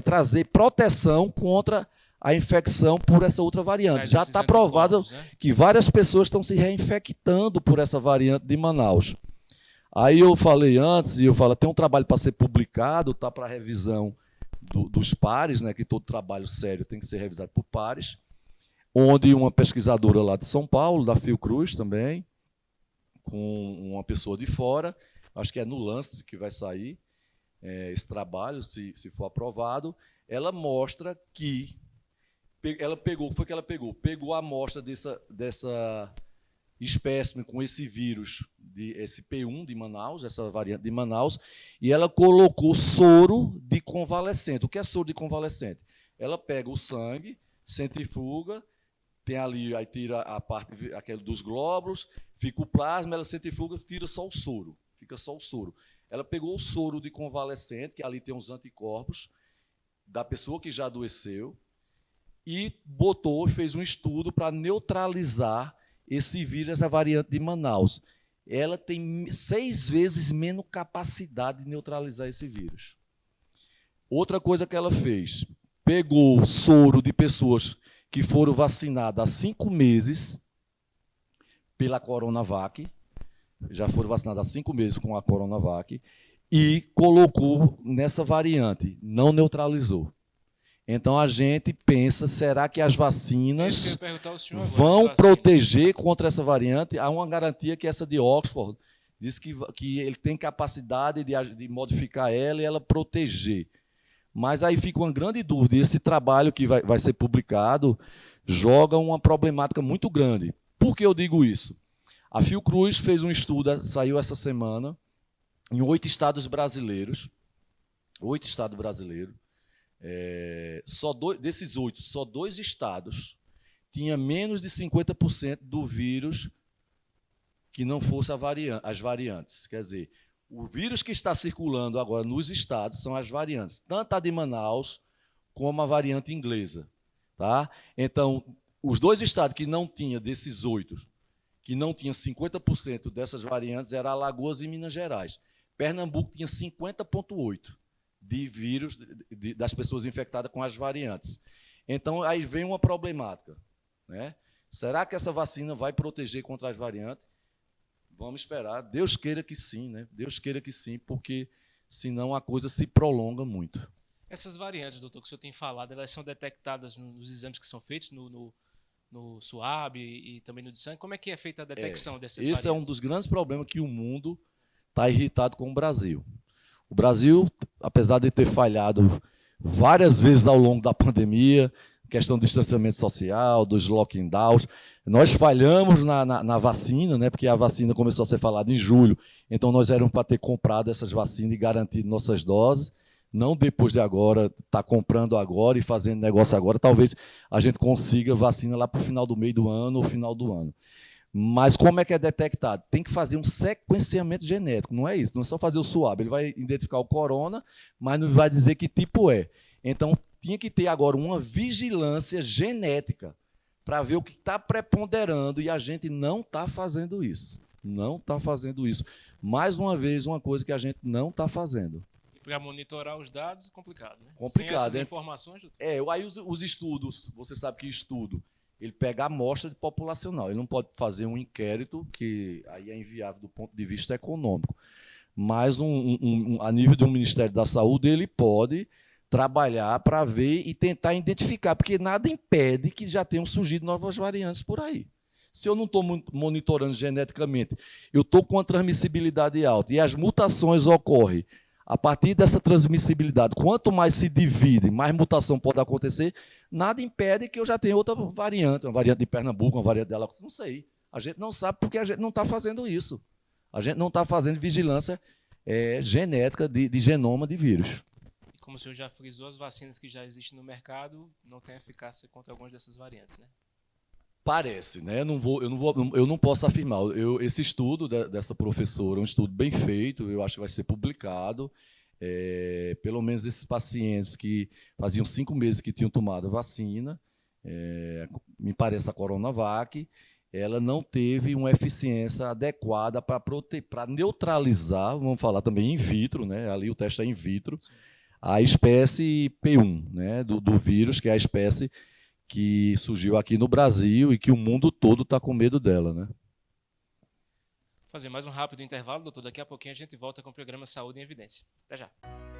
Speaker 2: trazer proteção contra a infecção por essa outra variante. Já está provado, né, que várias pessoas estão se reinfectando por essa variante de Manaus. Aí eu falei antes, e eu falo, tem um trabalho para ser publicado, está para revisão dos pares, né, que todo trabalho sério tem que ser revisado por pares, onde uma pesquisadora lá de São Paulo, da Fiocruz também, com uma pessoa de fora, acho que é no Lancet que vai sair esse trabalho, se for aprovado, ela mostra que ela pegou, foi que ela pegou a amostra dessa espécime com esse vírus, esse P1 de Manaus, essa variante de Manaus, e ela colocou soro de convalescente. O que é soro de convalescente? Ela pega o sangue, centrifuga, tem ali, aí tira a parte aquele dos glóbulos, fica o plasma, ela centrifuga, tira só o soro, fica só o soro. Ela pegou o soro de convalescente, que ali tem os anticorpos da pessoa que já adoeceu, e fez um estudo para neutralizar esse vírus, essa variante de Manaus. Ela tem 6 vezes menos capacidade de neutralizar esse vírus. Outra coisa que ela fez, pegou soro de pessoas que foram vacinadas há 5 meses pela Coronavac, já foram vacinadas há 5 meses com a Coronavac, e colocou nessa variante, não neutralizou. Então a gente pensa, será que as vacinas vão proteger contra essa variante? Há uma garantia que essa de Oxford diz que ele tem capacidade de modificar ela e ela proteger. Mas aí fica uma grande dúvida. Esse trabalho que vai ser publicado joga uma problemática muito grande. Por que eu digo isso? A Fiocruz fez um estudo, saiu essa semana, em 8 estados brasileiros. 8 estados brasileiros. Desses 8, só 2 estados tinha menos de 50% do vírus que não fosse as variantes. Quer dizer, o vírus que está circulando agora nos estados são as variantes, tanto a de Manaus como a variante inglesa. Tá? Então, os 2 estados que não tinha, desses 8, que não tinha 50% dessas variantes, eram Alagoas e Minas Gerais. Pernambuco tinha 50,8%. De vírus, das pessoas infectadas com as variantes. Então, aí vem uma problemática, né? Será que essa vacina vai proteger contra as variantes? Vamos esperar. Deus queira que sim, né? Deus queira que sim, porque senão a coisa se prolonga muito.
Speaker 1: Essas variantes, doutor, que o senhor tem falado, elas são detectadas nos exames que são feitos no SUAB e também no de sangue. Como é que é feita a detecção dessas variantes?
Speaker 2: Esse é um dos grandes problemas que o mundo está irritado com o Brasil. O Brasil, apesar de ter falhado várias vezes ao longo da pandemia, questão do distanciamento social, dos lockdowns, nós falhamos na vacina, né, porque a vacina começou a ser falada em julho, então nós éramos para ter comprado essas vacinas e garantido nossas doses, não depois de agora, estar comprando agora e fazendo negócio agora, talvez a gente consiga vacina lá para o final do meio do ano ou final do ano. Mas como é que é detectado? Tem que fazer um sequenciamento genético, não é isso, não é só fazer o SUAB, ele vai identificar o corona, mas não vai dizer que tipo é. Então, tinha que ter agora uma vigilância genética para ver o que está preponderando e a gente não está fazendo isso. Não está fazendo isso. Mais uma vez, uma coisa que a gente não está fazendo.
Speaker 1: E para monitorar os dados, é complicado, né?
Speaker 2: Complicado.
Speaker 1: Sem essas informações, doutor?
Speaker 2: Aí os estudos, você sabe que estudo, ele pega a amostra populacional. Ele não pode fazer um inquérito, que aí é inviável do ponto de vista econômico. Mas, a nível do Ministério da Saúde, ele pode trabalhar para ver e tentar identificar, porque nada impede que já tenham surgido novas variantes por aí. Se eu não estou monitorando geneticamente, eu estou com uma transmissibilidade alta e as mutações ocorrem a partir dessa transmissibilidade. Quanto mais se divide, mais mutação pode acontecer, nada impede que eu já tenha outra variante, uma variante de Pernambuco, uma variante de Alagoas, não sei. A gente não sabe porque a gente não está fazendo isso. A gente não está fazendo vigilância genética de genoma de vírus.
Speaker 1: E como o senhor já frisou, as vacinas que já existem no mercado não têm eficácia contra algumas dessas variantes, né?
Speaker 2: Parece, né? Eu não posso afirmar. Esse estudo dessa professora é um estudo bem feito, eu acho que vai ser publicado. Pelo menos esses pacientes que faziam 5 meses que tinham tomado a vacina, me parece a Coronavac, ela não teve uma eficiência adequada para neutralizar, vamos falar também in vitro, né? Ali o teste é in vitro, a espécie P1, né? do vírus, que é a espécie que surgiu aqui no Brasil e que o mundo todo está com medo dela, né?
Speaker 1: Vou fazer mais um rápido intervalo, doutor. Daqui a pouquinho a gente volta com o programa Saúde em Evidência. Até já.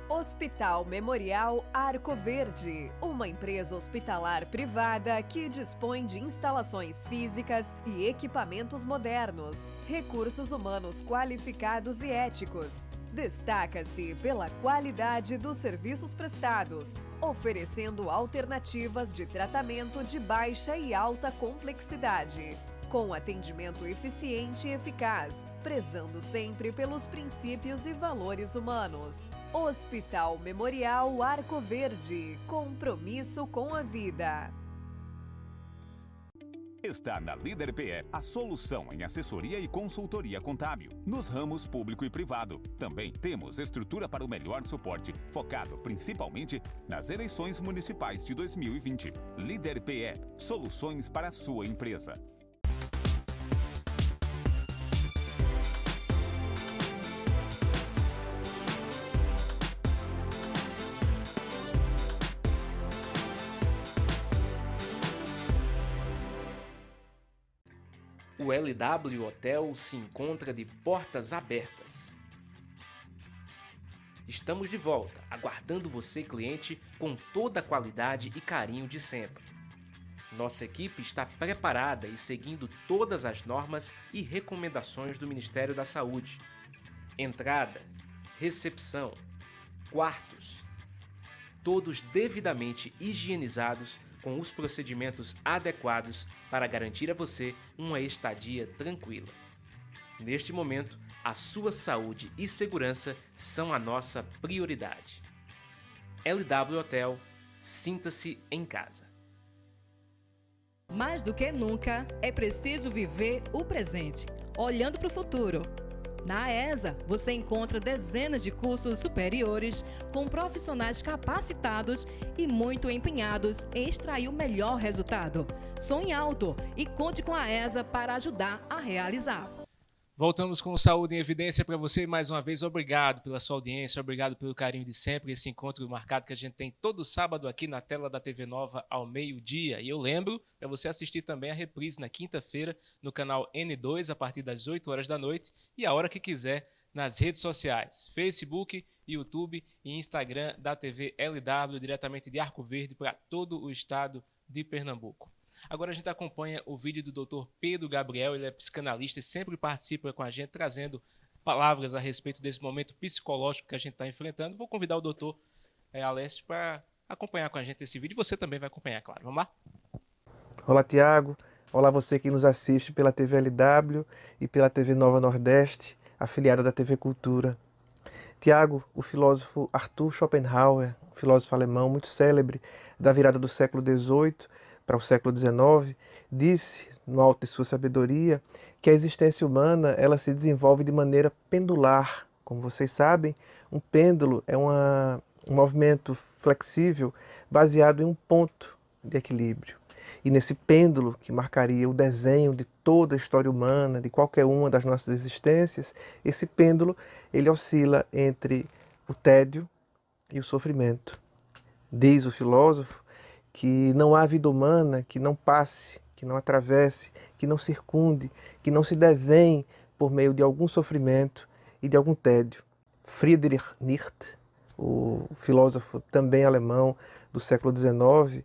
Speaker 3: Hospital Memorial Arco Verde, uma empresa hospitalar privada que dispõe de instalações físicas e equipamentos modernos, recursos humanos qualificados e éticos. Destaca-se pela qualidade dos serviços prestados, oferecendo alternativas de tratamento de baixa e alta complexidade, com atendimento eficiente e eficaz, prezando sempre pelos princípios e valores humanos. Hospital Memorial Arco Verde, compromisso com a vida.
Speaker 4: Está na Líder PE a solução em assessoria e consultoria contábil, nos ramos público e privado. Também temos estrutura para o melhor suporte, focado principalmente nas eleições municipais de 2020. Líder PE, soluções para a sua empresa.
Speaker 1: O LW Hotel se encontra de portas abertas. Estamos de volta, aguardando você, cliente, com toda a qualidade e carinho de sempre. Nossa equipe está preparada e seguindo todas as normas e recomendações do Ministério da Saúde. Entrada, recepção, quartos, todos devidamente higienizados com os procedimentos adequados para garantir a você uma estadia tranquila. Neste momento, a sua saúde e segurança são a nossa prioridade. LW Hotel, sinta-se em casa.
Speaker 5: Mais do que nunca, é preciso viver o presente, olhando para o futuro. Na AESA, você encontra dezenas de cursos superiores com profissionais capacitados e muito empenhados em extrair o melhor resultado. Sonhe alto e conte com a AESA para ajudar a realizar.
Speaker 1: Voltamos com o Saúde em Evidência para você. Mais uma vez, obrigado pela sua audiência, obrigado pelo carinho de sempre. Esse encontro marcado que a gente tem todo sábado aqui na tela da TV Nova ao meio-dia. E eu lembro para você assistir também a reprise na quinta-feira no canal N2 a partir das 8 horas da noite e a hora que quiser nas redes sociais, Facebook, YouTube e Instagram da TV LW, diretamente de Arco Verde para todo o estado de Pernambuco. Agora a gente acompanha o vídeo do Dr. Pedro Gabriel, ele é psicanalista e sempre participa com a gente, trazendo palavras a respeito desse momento psicológico que a gente está enfrentando. Vou convidar o doutor Alessio para acompanhar com a gente esse vídeo e você também vai acompanhar, claro. Vamos lá?
Speaker 7: Olá, Tiago. Olá, você que nos assiste pela TV LW e pela TV Nova Nordeste, afiliada da TV Cultura. Tiago, o filósofo Arthur Schopenhauer, um filósofo alemão muito célebre da virada do século XVIII para o século XIX, disse, no alto de sua sabedoria, que a existência humana ela se desenvolve de maneira pendular. Como vocês sabem, um pêndulo é um movimento flexível baseado em um ponto de equilíbrio. E nesse pêndulo, que marcaria o desenho de toda a história humana, de qualquer uma das nossas existências, esse pêndulo ele oscila entre o tédio e o sofrimento. Diz o filósofo que não há vida humana que não passe, que não atravesse, que não circunde, que não se desenhe por meio de algum sofrimento e de algum tédio. Friedrich Nietzsche, o filósofo também alemão do século XIX,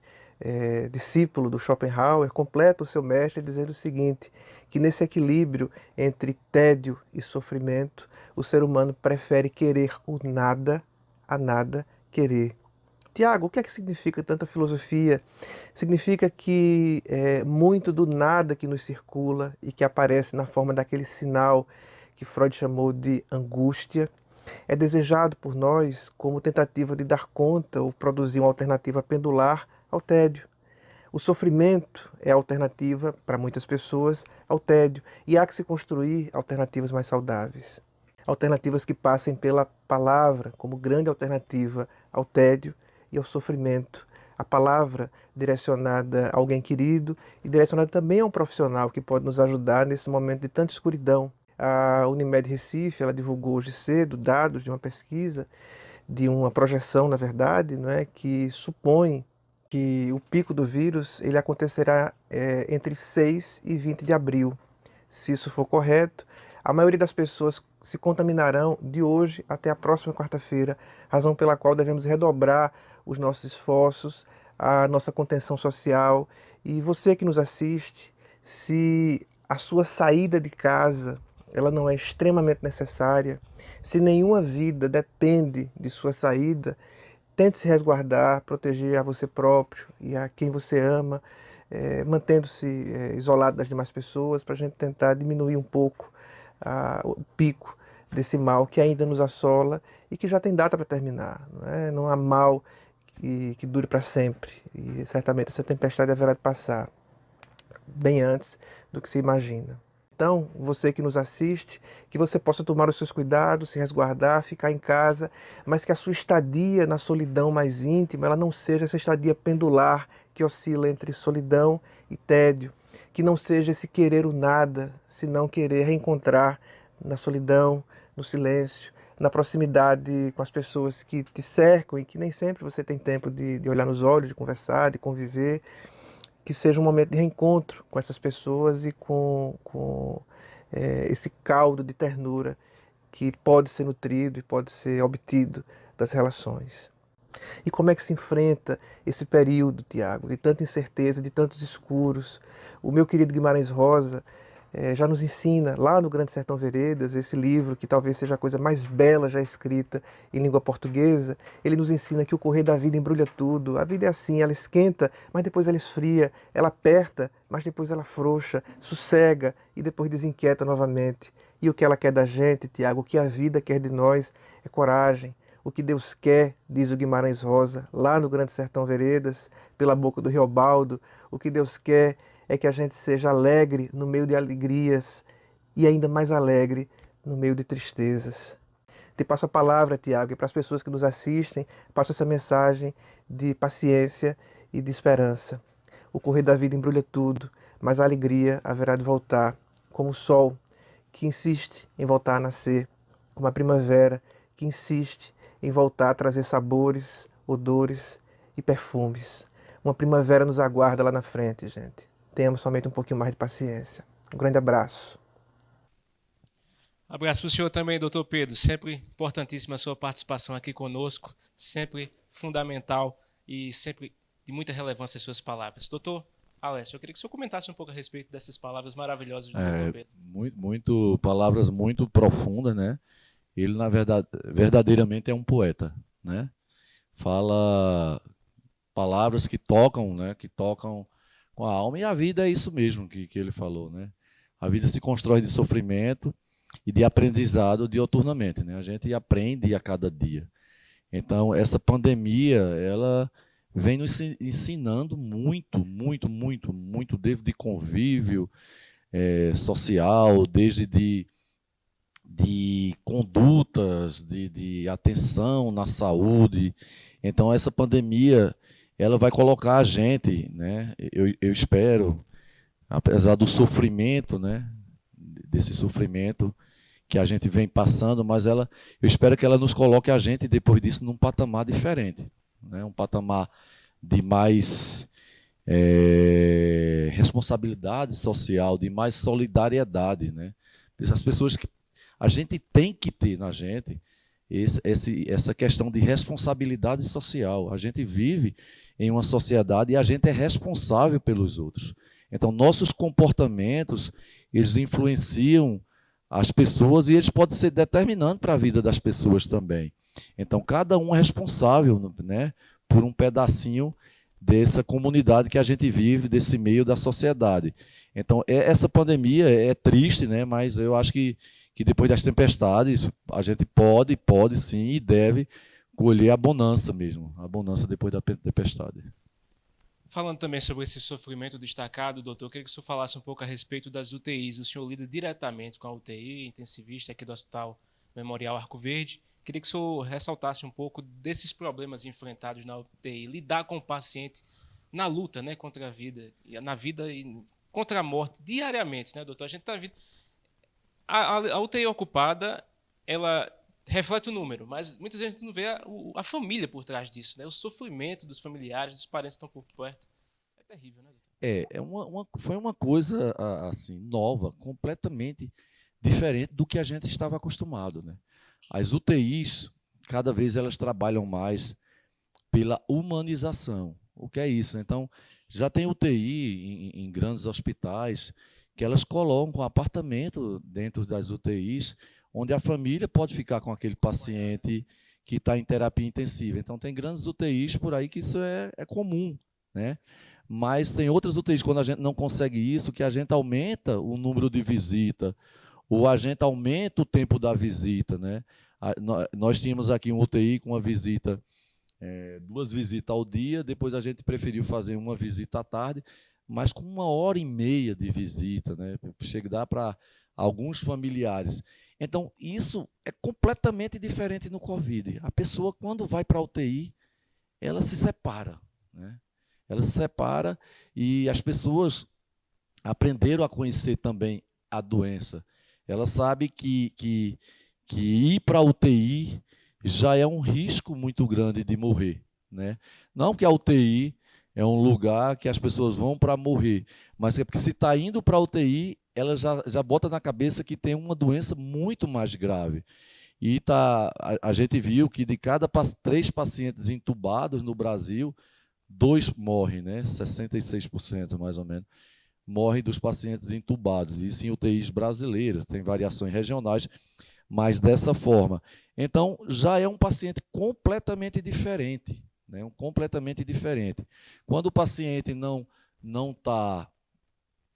Speaker 7: discípulo do Schopenhauer, completa o seu mestre dizendo o seguinte, que nesse equilíbrio entre tédio e sofrimento, o ser humano prefere querer o nada a nada querer. Tiago, o que é que significa tanta filosofia? Significa que muito do nada que nos circula e que aparece na forma daquele sinal que Freud chamou de angústia, é desejado por nós como tentativa de dar conta ou produzir uma alternativa pendular ao tédio. O sofrimento é a alternativa, para muitas pessoas, ao tédio, e há que se construir alternativas mais saudáveis. Alternativas que passem pela palavra como grande alternativa ao tédio e ao sofrimento. A palavra direcionada a alguém querido e direcionada também a um profissional que pode nos ajudar nesse momento de tanta escuridão. A Unimed Recife, ela divulgou hoje cedo dados de uma pesquisa, de uma projeção, na verdade, não é, que supõe que o pico do vírus ele acontecerá entre 6 e 20 de abril. Se isso for correto, a maioria das pessoas se contaminarão de hoje até a próxima quarta-feira, razão pela qual devemos redobrar os nossos esforços, a nossa contenção social. E você que nos assiste, se a sua saída de casa ela não é extremamente necessária, se nenhuma vida depende de sua saída, tente se resguardar, proteger a você próprio e a quem você ama, mantendo-se isolado das demais pessoas, para a gente tentar diminuir um pouco o pico desse mal que ainda nos assola e que já tem data para terminar. Não há mal que dure para sempre e certamente essa tempestade haverá de passar bem antes do que se imagina. Então, você que nos assiste, que você possa tomar os seus cuidados, se resguardar, ficar em casa, mas que a sua estadia na solidão mais íntima, ela não seja essa estadia pendular que oscila entre solidão e tédio, que não seja esse querer o nada, senão querer reencontrar na solidão, no silêncio, na proximidade com as pessoas que te cercam e que nem sempre você tem tempo de olhar nos olhos, de conversar, de conviver, que seja um momento de reencontro com essas pessoas e com esse caldo de ternura que pode ser nutrido e pode ser obtido das relações. E como é que se enfrenta esse período, Tiago, de tanta incerteza, de tantos escuros? O meu querido Guimarães Rosa já nos ensina, lá no Grande Sertão Veredas, esse livro que talvez seja a coisa mais bela já escrita em língua portuguesa, ele nos ensina que o correr da vida embrulha tudo. A vida é assim, ela esquenta, mas depois ela esfria, ela aperta, mas depois ela afrouxa, sossega e depois desinquieta novamente. E o que ela quer da gente, Tiago, o que a vida quer de nós é coragem. O que Deus quer, diz o Guimarães Rosa, lá no Grande Sertão Veredas, pela boca do Riobaldo, o que Deus quer é que a gente seja alegre no meio de alegrias e ainda mais alegre no meio de tristezas. Te passo a palavra, Tiago, e para as pessoas que nos assistem, passo essa mensagem de paciência e de esperança. O correr da vida embrulha tudo, mas a alegria haverá de voltar, como o sol que insiste em voltar a nascer, como a primavera que insiste em voltar a trazer sabores, odores e perfumes. Uma primavera nos aguarda lá na frente, gente. Tenhamos somente um pouquinho mais de paciência. Um grande abraço.
Speaker 1: Abraço para o senhor também, doutor Pedro. Sempre importantíssima a sua participação aqui conosco. Sempre fundamental e sempre de muita relevância as suas palavras. Doutor Alessio, eu queria que o senhor comentasse um pouco a respeito dessas palavras maravilhosas do doutor Pedro.
Speaker 2: Palavras muito profundas, né? Ele, na verdade, verdadeiramente é um poeta, né? Fala palavras que tocam, né? Que tocam com a alma, e a vida é isso mesmo que ele falou, né? A vida se constrói de sofrimento e de aprendizado dioturnamente, né? A gente aprende a cada dia. Então, essa pandemia, ela vem nos ensinando muito, desde de convívio social, desde de condutas, de atenção na saúde. Então, essa pandemia ela vai colocar a gente, né? Eu espero, apesar do sofrimento, né? Desse sofrimento que a gente vem passando, mas eu espero que ela nos coloque a gente depois disso num patamar diferente, né? Um patamar de mais responsabilidade social, de mais solidariedade, né? As pessoas que a gente tem que ter na gente essa questão de responsabilidade social. A gente vive em uma sociedade e a gente é responsável pelos outros. Então, nossos comportamentos, eles influenciam as pessoas e eles podem ser determinantes para a vida das pessoas também. Então, cada um é responsável, né, por um pedacinho dessa comunidade que a gente vive, desse meio da sociedade. Então, essa pandemia é triste, né, mas eu acho que depois das tempestades, a gente pode sim e deve colher a bonança mesmo, a bonança depois da tempestade.
Speaker 1: Falando também sobre esse sofrimento destacado, doutor, eu queria que o senhor falasse um pouco a respeito das UTIs. O senhor lida diretamente com a UTI, intensivista aqui do Hospital Memorial Arco Verde. Queria que o senhor ressaltasse um pouco desses problemas enfrentados na UTI, lidar com o paciente na luta, né, contra a vida, na vida e contra a morte, diariamente, né, doutor? A gente está vendo... A UTI ocupada, ela reflete o número, mas muitas vezes a gente não vê a família por trás disso, né? O sofrimento dos familiares, dos parentes que estão por perto. É terrível, né, doutor?
Speaker 2: Foi uma coisa assim, nova, completamente diferente do que a gente estava acostumado, né? As UTIs, cada vez elas trabalham mais pela humanização. O que é isso? Então, já tem UTI em grandes hospitais que elas colocam um apartamento dentro das UTIs, onde a família pode ficar com aquele paciente que está em terapia intensiva. Então, tem grandes UTIs por aí que isso é comum, né? Mas tem outras UTIs, quando a gente não consegue isso, que a gente aumenta o número de visita, ou a gente aumenta o tempo da visita, né? Nós tínhamos aqui um UTI com uma visita, 2 visitas ao dia, depois a gente preferiu fazer uma visita à tarde, mas com 1h30 de visita, né? Chega a dar para alguns familiares. Então, isso é completamente diferente no Covid. A pessoa, quando vai para a UTI, ela se separa, né? Ela se separa e as pessoas aprenderam a conhecer também a doença. Ela sabe que ir para a UTI já é um risco muito grande de morrer, né? Não que a UTI é um lugar que as pessoas vão para morrer, mas é porque se está indo para a UTI, ela já bota na cabeça que tem uma doença muito mais grave. E a gente viu que de cada 3 pacientes entubados no Brasil, 2 morrem, né? 66% mais ou menos, morrem dos pacientes entubados. Isso em UTIs brasileiras, tem variações regionais, mas dessa forma. Então, já é um paciente completamente diferente, né? Completamente diferente. Quando o paciente não está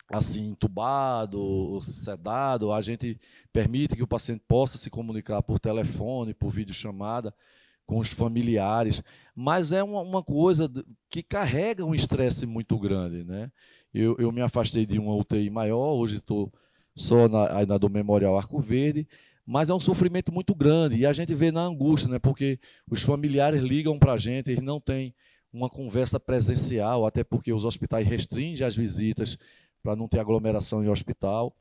Speaker 2: assim, entubado ou sedado, a gente permite que o paciente possa se comunicar por telefone, por videochamada com os familiares, mas é uma coisa que carrega um estresse muito grande, né? Eu me afastei de uma UTI maior, hoje estou só na do Memorial Arco Verde, mas é um sofrimento muito grande e a gente vê na angústia, né? Porque os familiares ligam para a gente, eles não têm uma conversa presencial, até porque os hospitais restringem as visitas para não ter aglomeração em hospital,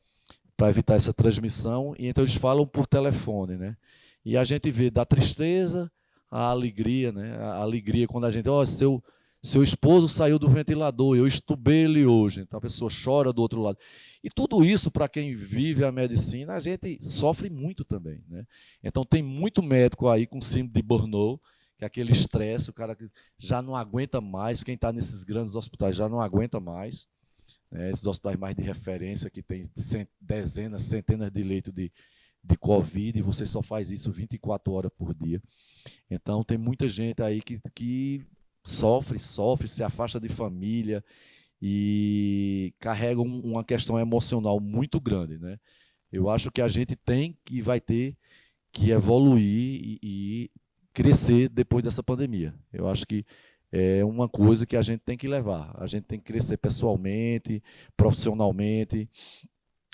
Speaker 2: para evitar essa transmissão, e então eles falam por telefone, né? E a gente vê da tristeza à alegria, né? A alegria quando a gente, seu esposo saiu do ventilador, eu estubei ele hoje, então a pessoa chora do outro lado. E tudo isso, para quem vive a medicina, a gente sofre muito também, né? Então tem muito médico aí com síndrome de burnout, que é aquele estresse, o cara que já não aguenta mais, quem está nesses grandes hospitais já não aguenta mais, né? Esses hospitais mais de referência, que tem dezenas, centenas de leitos de Covid, e você só faz isso 24 horas por dia. Então tem muita gente aí que sofre, se afasta de família e carrega uma questão emocional muito grande, né? Eu acho que a gente vai ter que evoluir e crescer depois dessa pandemia. Eu acho que é uma coisa que a gente tem que levar. A gente tem que crescer pessoalmente, profissionalmente,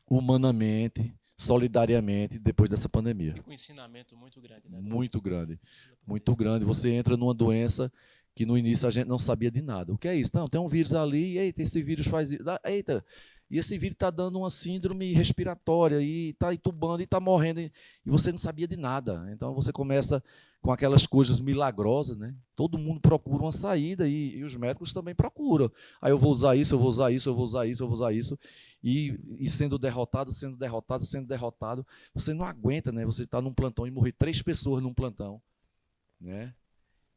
Speaker 2: humanamente, solidariamente depois dessa pandemia.
Speaker 1: E com um ensinamento muito grande, né?
Speaker 2: Muito grande, muito grande. Você entra numa doença que no início a gente não sabia de nada. O que é isso? Não, tem um vírus ali, eita, esse vírus faz isso. Eita, e esse vírus está dando uma síndrome respiratória, e está entubando, e está morrendo, e você não sabia de nada. Então você começa com aquelas coisas milagrosas, né? Todo mundo procura uma saída, e os médicos também procuram. Aí eu vou usar isso, eu vou usar isso, eu vou usar isso, eu vou usar isso, e sendo derrotado, você não aguenta, né? Você está num plantão e morrer 3 pessoas num plantão, né?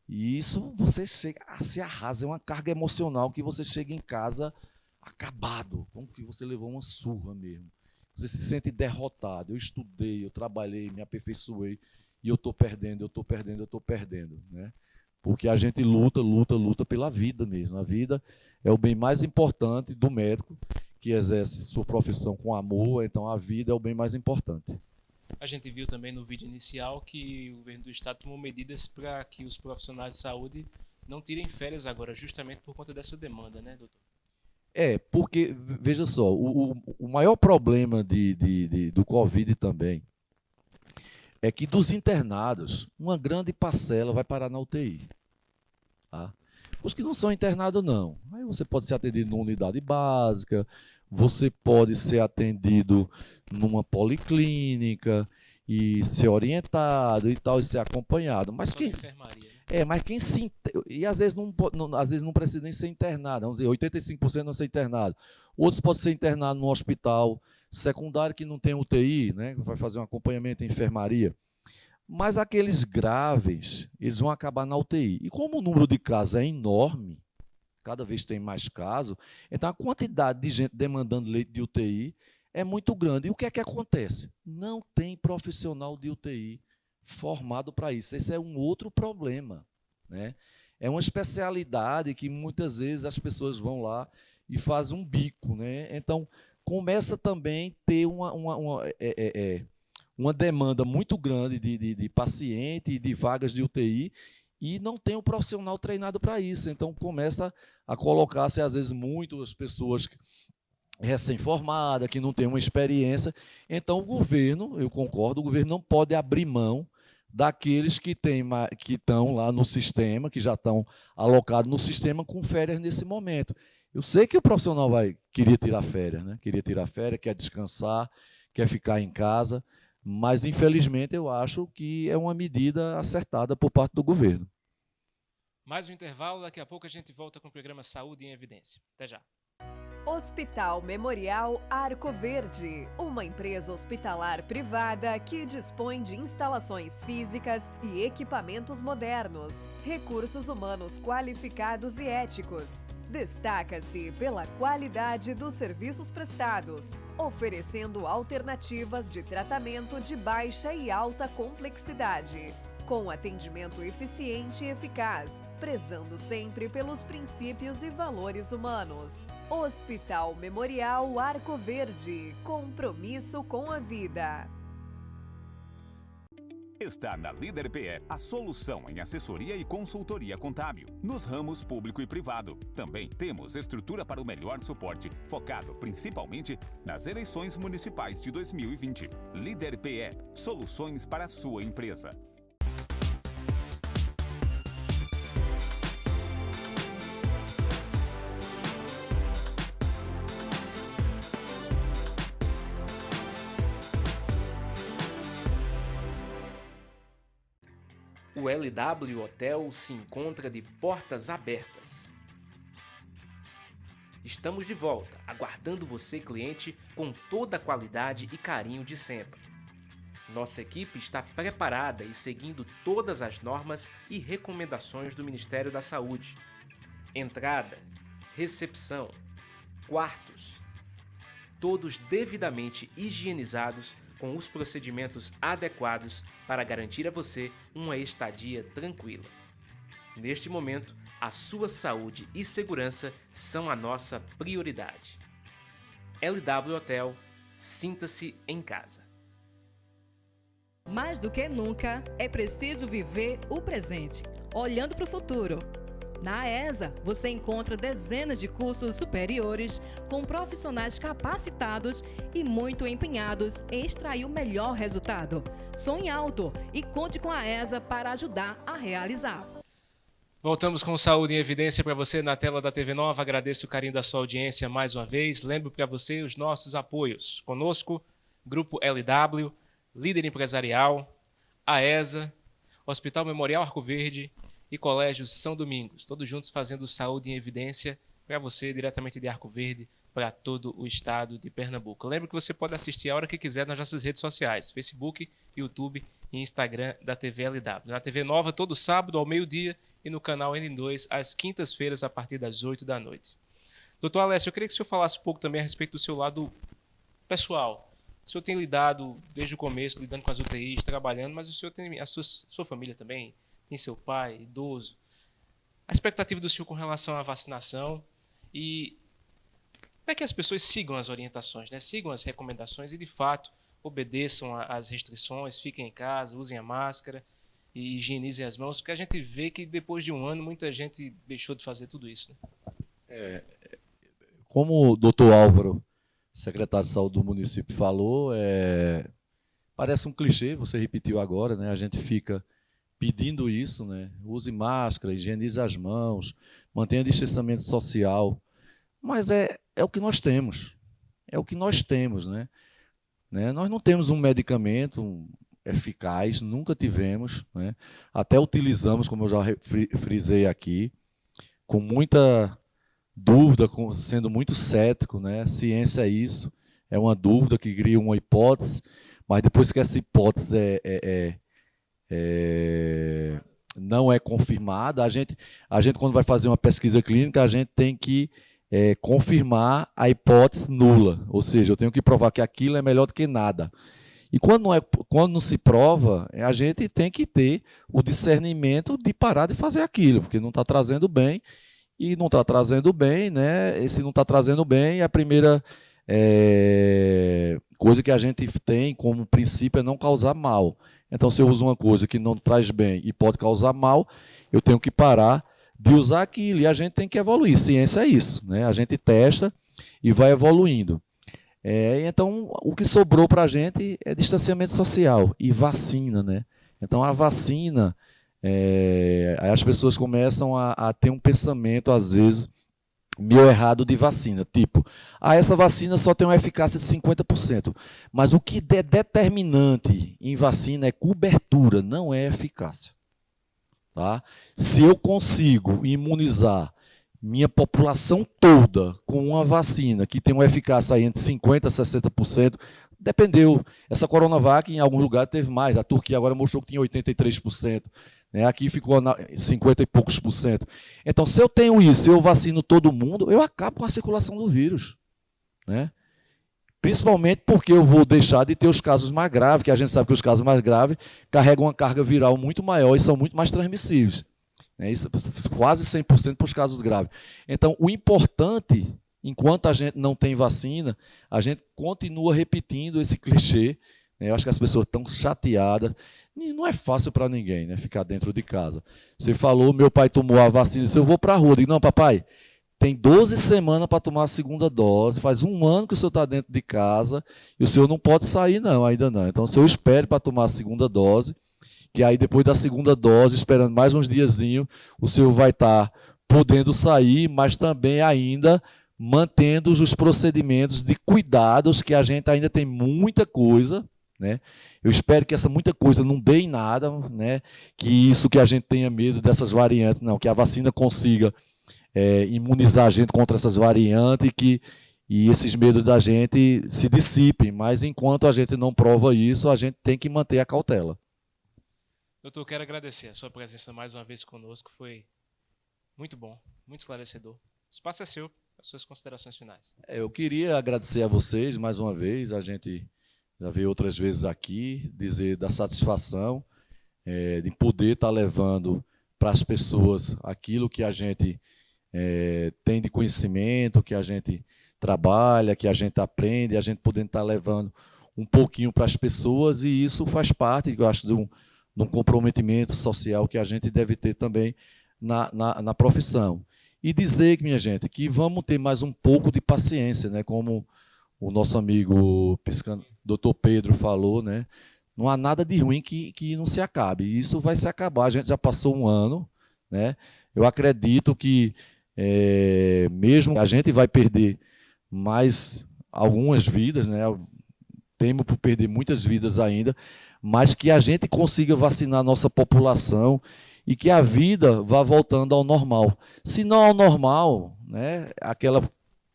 Speaker 2: E isso você chega a se arrasa, é uma carga emocional que você chega em casa acabado, como que você levou uma surra mesmo. Você se sente derrotado. Eu estudei, eu trabalhei, me aperfeiçoei e eu estou perdendo, eu estou perdendo, eu estou perdendo, né? Porque a gente luta pela vida mesmo. A vida é o bem mais importante do médico que exerce sua profissão com amor, então a vida é o bem mais importante.
Speaker 1: A gente viu também no vídeo inicial que o governo do estado tomou medidas para que os profissionais de saúde não tirem férias agora, justamente por conta dessa demanda, né, doutor?
Speaker 2: Porque, veja só, o maior problema do Covid também é que dos internados, uma grande parcela vai parar na UTI. Tá? Os que não são internados, não. Aí você pode ser atendido numa unidade básica, você pode ser atendido numa policlínica e ser orientado e tal, e ser acompanhado. Mas quem...
Speaker 1: enfermaria, né?
Speaker 2: Mas quem se... E às vezes não precisa nem ser internado. Vamos dizer, 85% não ser internado. Outros podem ser internados no hospital secundário que não tem UTI, né? Vai fazer um acompanhamento em enfermaria. Mas aqueles graves, eles vão acabar na UTI. E como o número de casos é enorme, cada vez tem mais casos, então a quantidade de gente demandando leite de UTI é muito grande. E o que é que acontece? Não tem profissional de UTI formado para isso. Esse é um outro problema, né? É uma especialidade que muitas vezes as pessoas vão lá e fazem um bico, né? Então, começa também a ter uma demanda muito grande de paciente e de vagas de UTI e não tem um profissional treinado para isso. Então, começa a colocar-se, às vezes, muitas pessoas recém-formadas, que não têm uma experiência. Então, o governo, eu concordo, o governo não pode abrir mão daqueles que estão lá no sistema, que já estão alocados no sistema com férias nesse momento. Eu sei que o profissional queria tirar férias, né? Queria tirar férias, quer descansar, quer ficar em casa, mas, infelizmente, eu acho que é uma medida acertada por parte do governo.
Speaker 1: Mais um intervalo, daqui a pouco a gente volta com o programa Saúde em Evidência. Até já.
Speaker 3: Hospital Memorial Arco Verde, uma empresa hospitalar privada que dispõe de instalações físicas e equipamentos modernos, recursos humanos qualificados e éticos. Destaca-se pela qualidade dos serviços prestados, oferecendo alternativas de tratamento de baixa e alta complexidade, com atendimento eficiente e eficaz, prezando sempre pelos princípios e valores humanos. Hospital Memorial Arco Verde, compromisso com a vida.
Speaker 4: Está na Líder PE a solução em assessoria e consultoria contábil, nos ramos público e privado. Também temos estrutura para o melhor suporte, focado principalmente nas eleições municipais de 2020. Líder PE, soluções para a sua empresa.
Speaker 1: O LW Hotel se encontra de portas abertas. Estamos de volta, aguardando você, cliente, com toda a qualidade e carinho de sempre. Nossa equipe está preparada e seguindo todas as normas e recomendações do Ministério da Saúde. Entrada, recepção, quartos, todos devidamente higienizados com os procedimentos adequados para garantir a você uma estadia tranquila. Neste momento, a sua saúde e segurança são a nossa prioridade. LW Hotel, sinta-se em casa.
Speaker 5: Mais do que nunca, é preciso viver o presente, olhando para o futuro. Na AESA, você encontra dezenas de cursos superiores com profissionais capacitados e muito empenhados em extrair o melhor resultado. Sonhe alto e conte com a AESA para ajudar a realizar.
Speaker 1: Voltamos com Saúde em Evidência para você na tela da TV Nova. Agradeço o carinho da sua audiência mais uma vez. Lembro para você os nossos apoios. Conosco, Grupo LW, Líder Empresarial, AESA, Hospital Memorial Arco Verde e Colégio São Domingos, todos juntos fazendo Saúde em Evidência para você, diretamente de Arco Verde, para todo o estado de Pernambuco. Lembra que você pode assistir a hora que quiser nas nossas redes sociais, Facebook, YouTube e Instagram da TV LW. Na TV Nova, todo sábado ao meio-dia e no canal N2 às quintas-feiras a partir das 8 da noite. Doutor Alessio, eu queria que o senhor falasse um pouco também a respeito do seu lado pessoal. O senhor tem lidado desde o começo, lidando com as UTIs, trabalhando, mas o senhor tem a sua família também, tem seu pai, idoso. A expectativa do senhor com relação à vacinação e como é que as pessoas sigam as orientações, né? Sigam as recomendações e, de fato, obedeçam às restrições, fiquem em casa, usem a máscara e higienizem as mãos, porque a gente vê que depois de um ano muita gente deixou de fazer tudo isso, né?
Speaker 2: Como o doutor Álvaro, secretário de saúde do município, falou, parece um clichê, você repetiu agora, né? A gente fica pedindo isso, né? Use máscara, higienize as mãos, mantenha distanciamento social, mas é o que nós temos, né? Nós não temos um medicamento eficaz, nunca tivemos, né? Até utilizamos, como eu já frisei aqui, com muita dúvida, sendo muito cético, né? Ciência é isso, é uma dúvida que cria uma hipótese, mas depois que essa hipótese não é confirmada, a gente quando vai fazer uma pesquisa clínica, a gente tem que confirmar a hipótese nula, ou seja, eu tenho que provar que aquilo é melhor do que nada. E quando não se prova, a gente tem que ter o discernimento de parar de fazer aquilo, porque não está trazendo bem. E não está trazendo bem, né? E se não está trazendo bem, a primeira coisa que a gente tem como princípio é não causar mal. Então, se eu uso uma coisa que não traz bem e pode causar mal, eu tenho que parar de usar aquilo. E a gente tem que evoluir. Ciência é isso, né? A gente testa e vai evoluindo. Então, o que sobrou para a gente é distanciamento social e vacina, né? Então, a vacina... Aí as pessoas começam a ter um pensamento, às vezes, meio errado de vacina. Tipo, essa vacina só tem uma eficácia de 50%. Mas o que é determinante em vacina é cobertura, não é eficácia. Tá? Se eu consigo imunizar minha população toda com uma vacina que tem uma eficácia aí entre 50% a 60%, dependeu. Essa Coronavac, em algum lugar, teve mais. A Turquia agora mostrou que tinha 83%. Aqui ficou 50 e poucos %. Então, se eu tenho isso, eu vacino todo mundo, eu acabo com a circulação do vírus. Né? Principalmente porque eu vou deixar de ter os casos mais graves, que a gente sabe que os casos mais graves carregam uma carga viral muito maior e são muito mais transmissíveis. Isso, quase 100% para os casos graves. Então, o importante, enquanto a gente não tem vacina, a gente continua repetindo esse clichê. Eu acho que as pessoas estão chateadas. E não é fácil para ninguém, né, ficar dentro de casa. Você falou, meu pai tomou a vacina, disse, eu vou para a rua. Eu digo, não, papai, tem 12 semanas para tomar a segunda dose, faz um ano que o senhor está dentro de casa e o senhor não pode sair, não, ainda não. Então, o senhor espere para tomar a segunda dose, que aí depois da segunda dose, esperando mais uns diazinhos, o senhor vai estar podendo sair, mas também ainda mantendo os procedimentos de cuidados, que a gente ainda tem muita coisa, né? Eu espero que essa muita coisa não dê em nada, né? Que isso que a gente tenha medo dessas variantes, não, que a vacina consiga imunizar a gente contra essas variantes e esses medos da gente se dissipem, mas enquanto a gente não prova isso, a gente tem que manter a cautela.
Speaker 1: Doutor, quero agradecer a sua presença mais uma vez conosco, foi muito bom, muito esclarecedor. O espaço é seu, as suas considerações finais.
Speaker 2: Eu queria agradecer a vocês mais uma vez, a gente já veio outras vezes aqui, dizer da satisfação de poder estar levando para as pessoas aquilo que a gente tem de conhecimento, que a gente trabalha, que a gente aprende, a gente podendo estar levando um pouquinho para as pessoas, e isso faz parte, eu acho, de um comprometimento social que a gente deve ter também na profissão. E dizer, minha gente, que vamos ter mais um pouco de paciência, né? Como o nosso amigo doutor Pedro falou, né? Não há nada de ruim que não se acabe. Isso vai se acabar. A gente já passou um ano, né? Eu acredito que mesmo a gente vai perder mais algumas vidas, né? Temo por perder muitas vidas ainda, mas que a gente consiga vacinar a nossa população e que a vida vá voltando ao normal. Se não ao normal, né?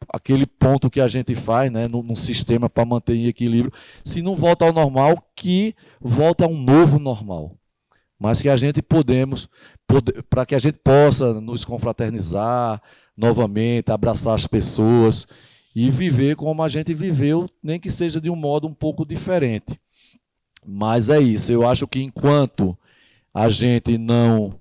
Speaker 2: Aquele ponto que a gente faz, né, num sistema para manter em equilíbrio, se não volta ao normal, que volta a um novo normal. mas que a gente para que a gente possa nos confraternizar novamente, abraçar as pessoas e viver como a gente viveu, nem que seja de um modo um pouco diferente. Mas é isso, eu acho que enquanto a gente não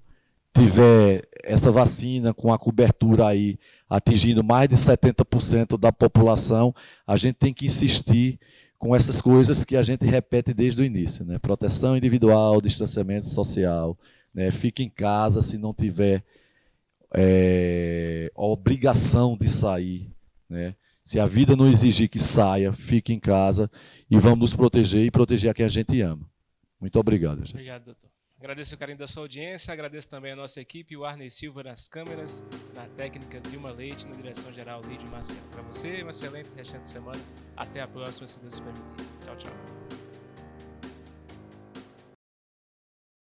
Speaker 2: tiver essa vacina com a cobertura aí atingindo mais de 70% da população, a gente tem que insistir com essas coisas que a gente repete desde o início, né? Proteção individual, distanciamento social, né? Fique em casa se não tiver a obrigação de sair, né? Se a vida não exigir que saia, fique em casa e vamos nos proteger e proteger a quem a gente ama. Muito obrigado, gente.
Speaker 1: Obrigado, doutor. Agradeço o carinho da sua audiência, agradeço também a nossa equipe, o Arney Silva nas câmeras, na técnica Zilma Leite, na direção-geral Lídio Marciano. Para você, um excelente restante de semana. Até a próxima, se Deus permitir. Tchau, tchau.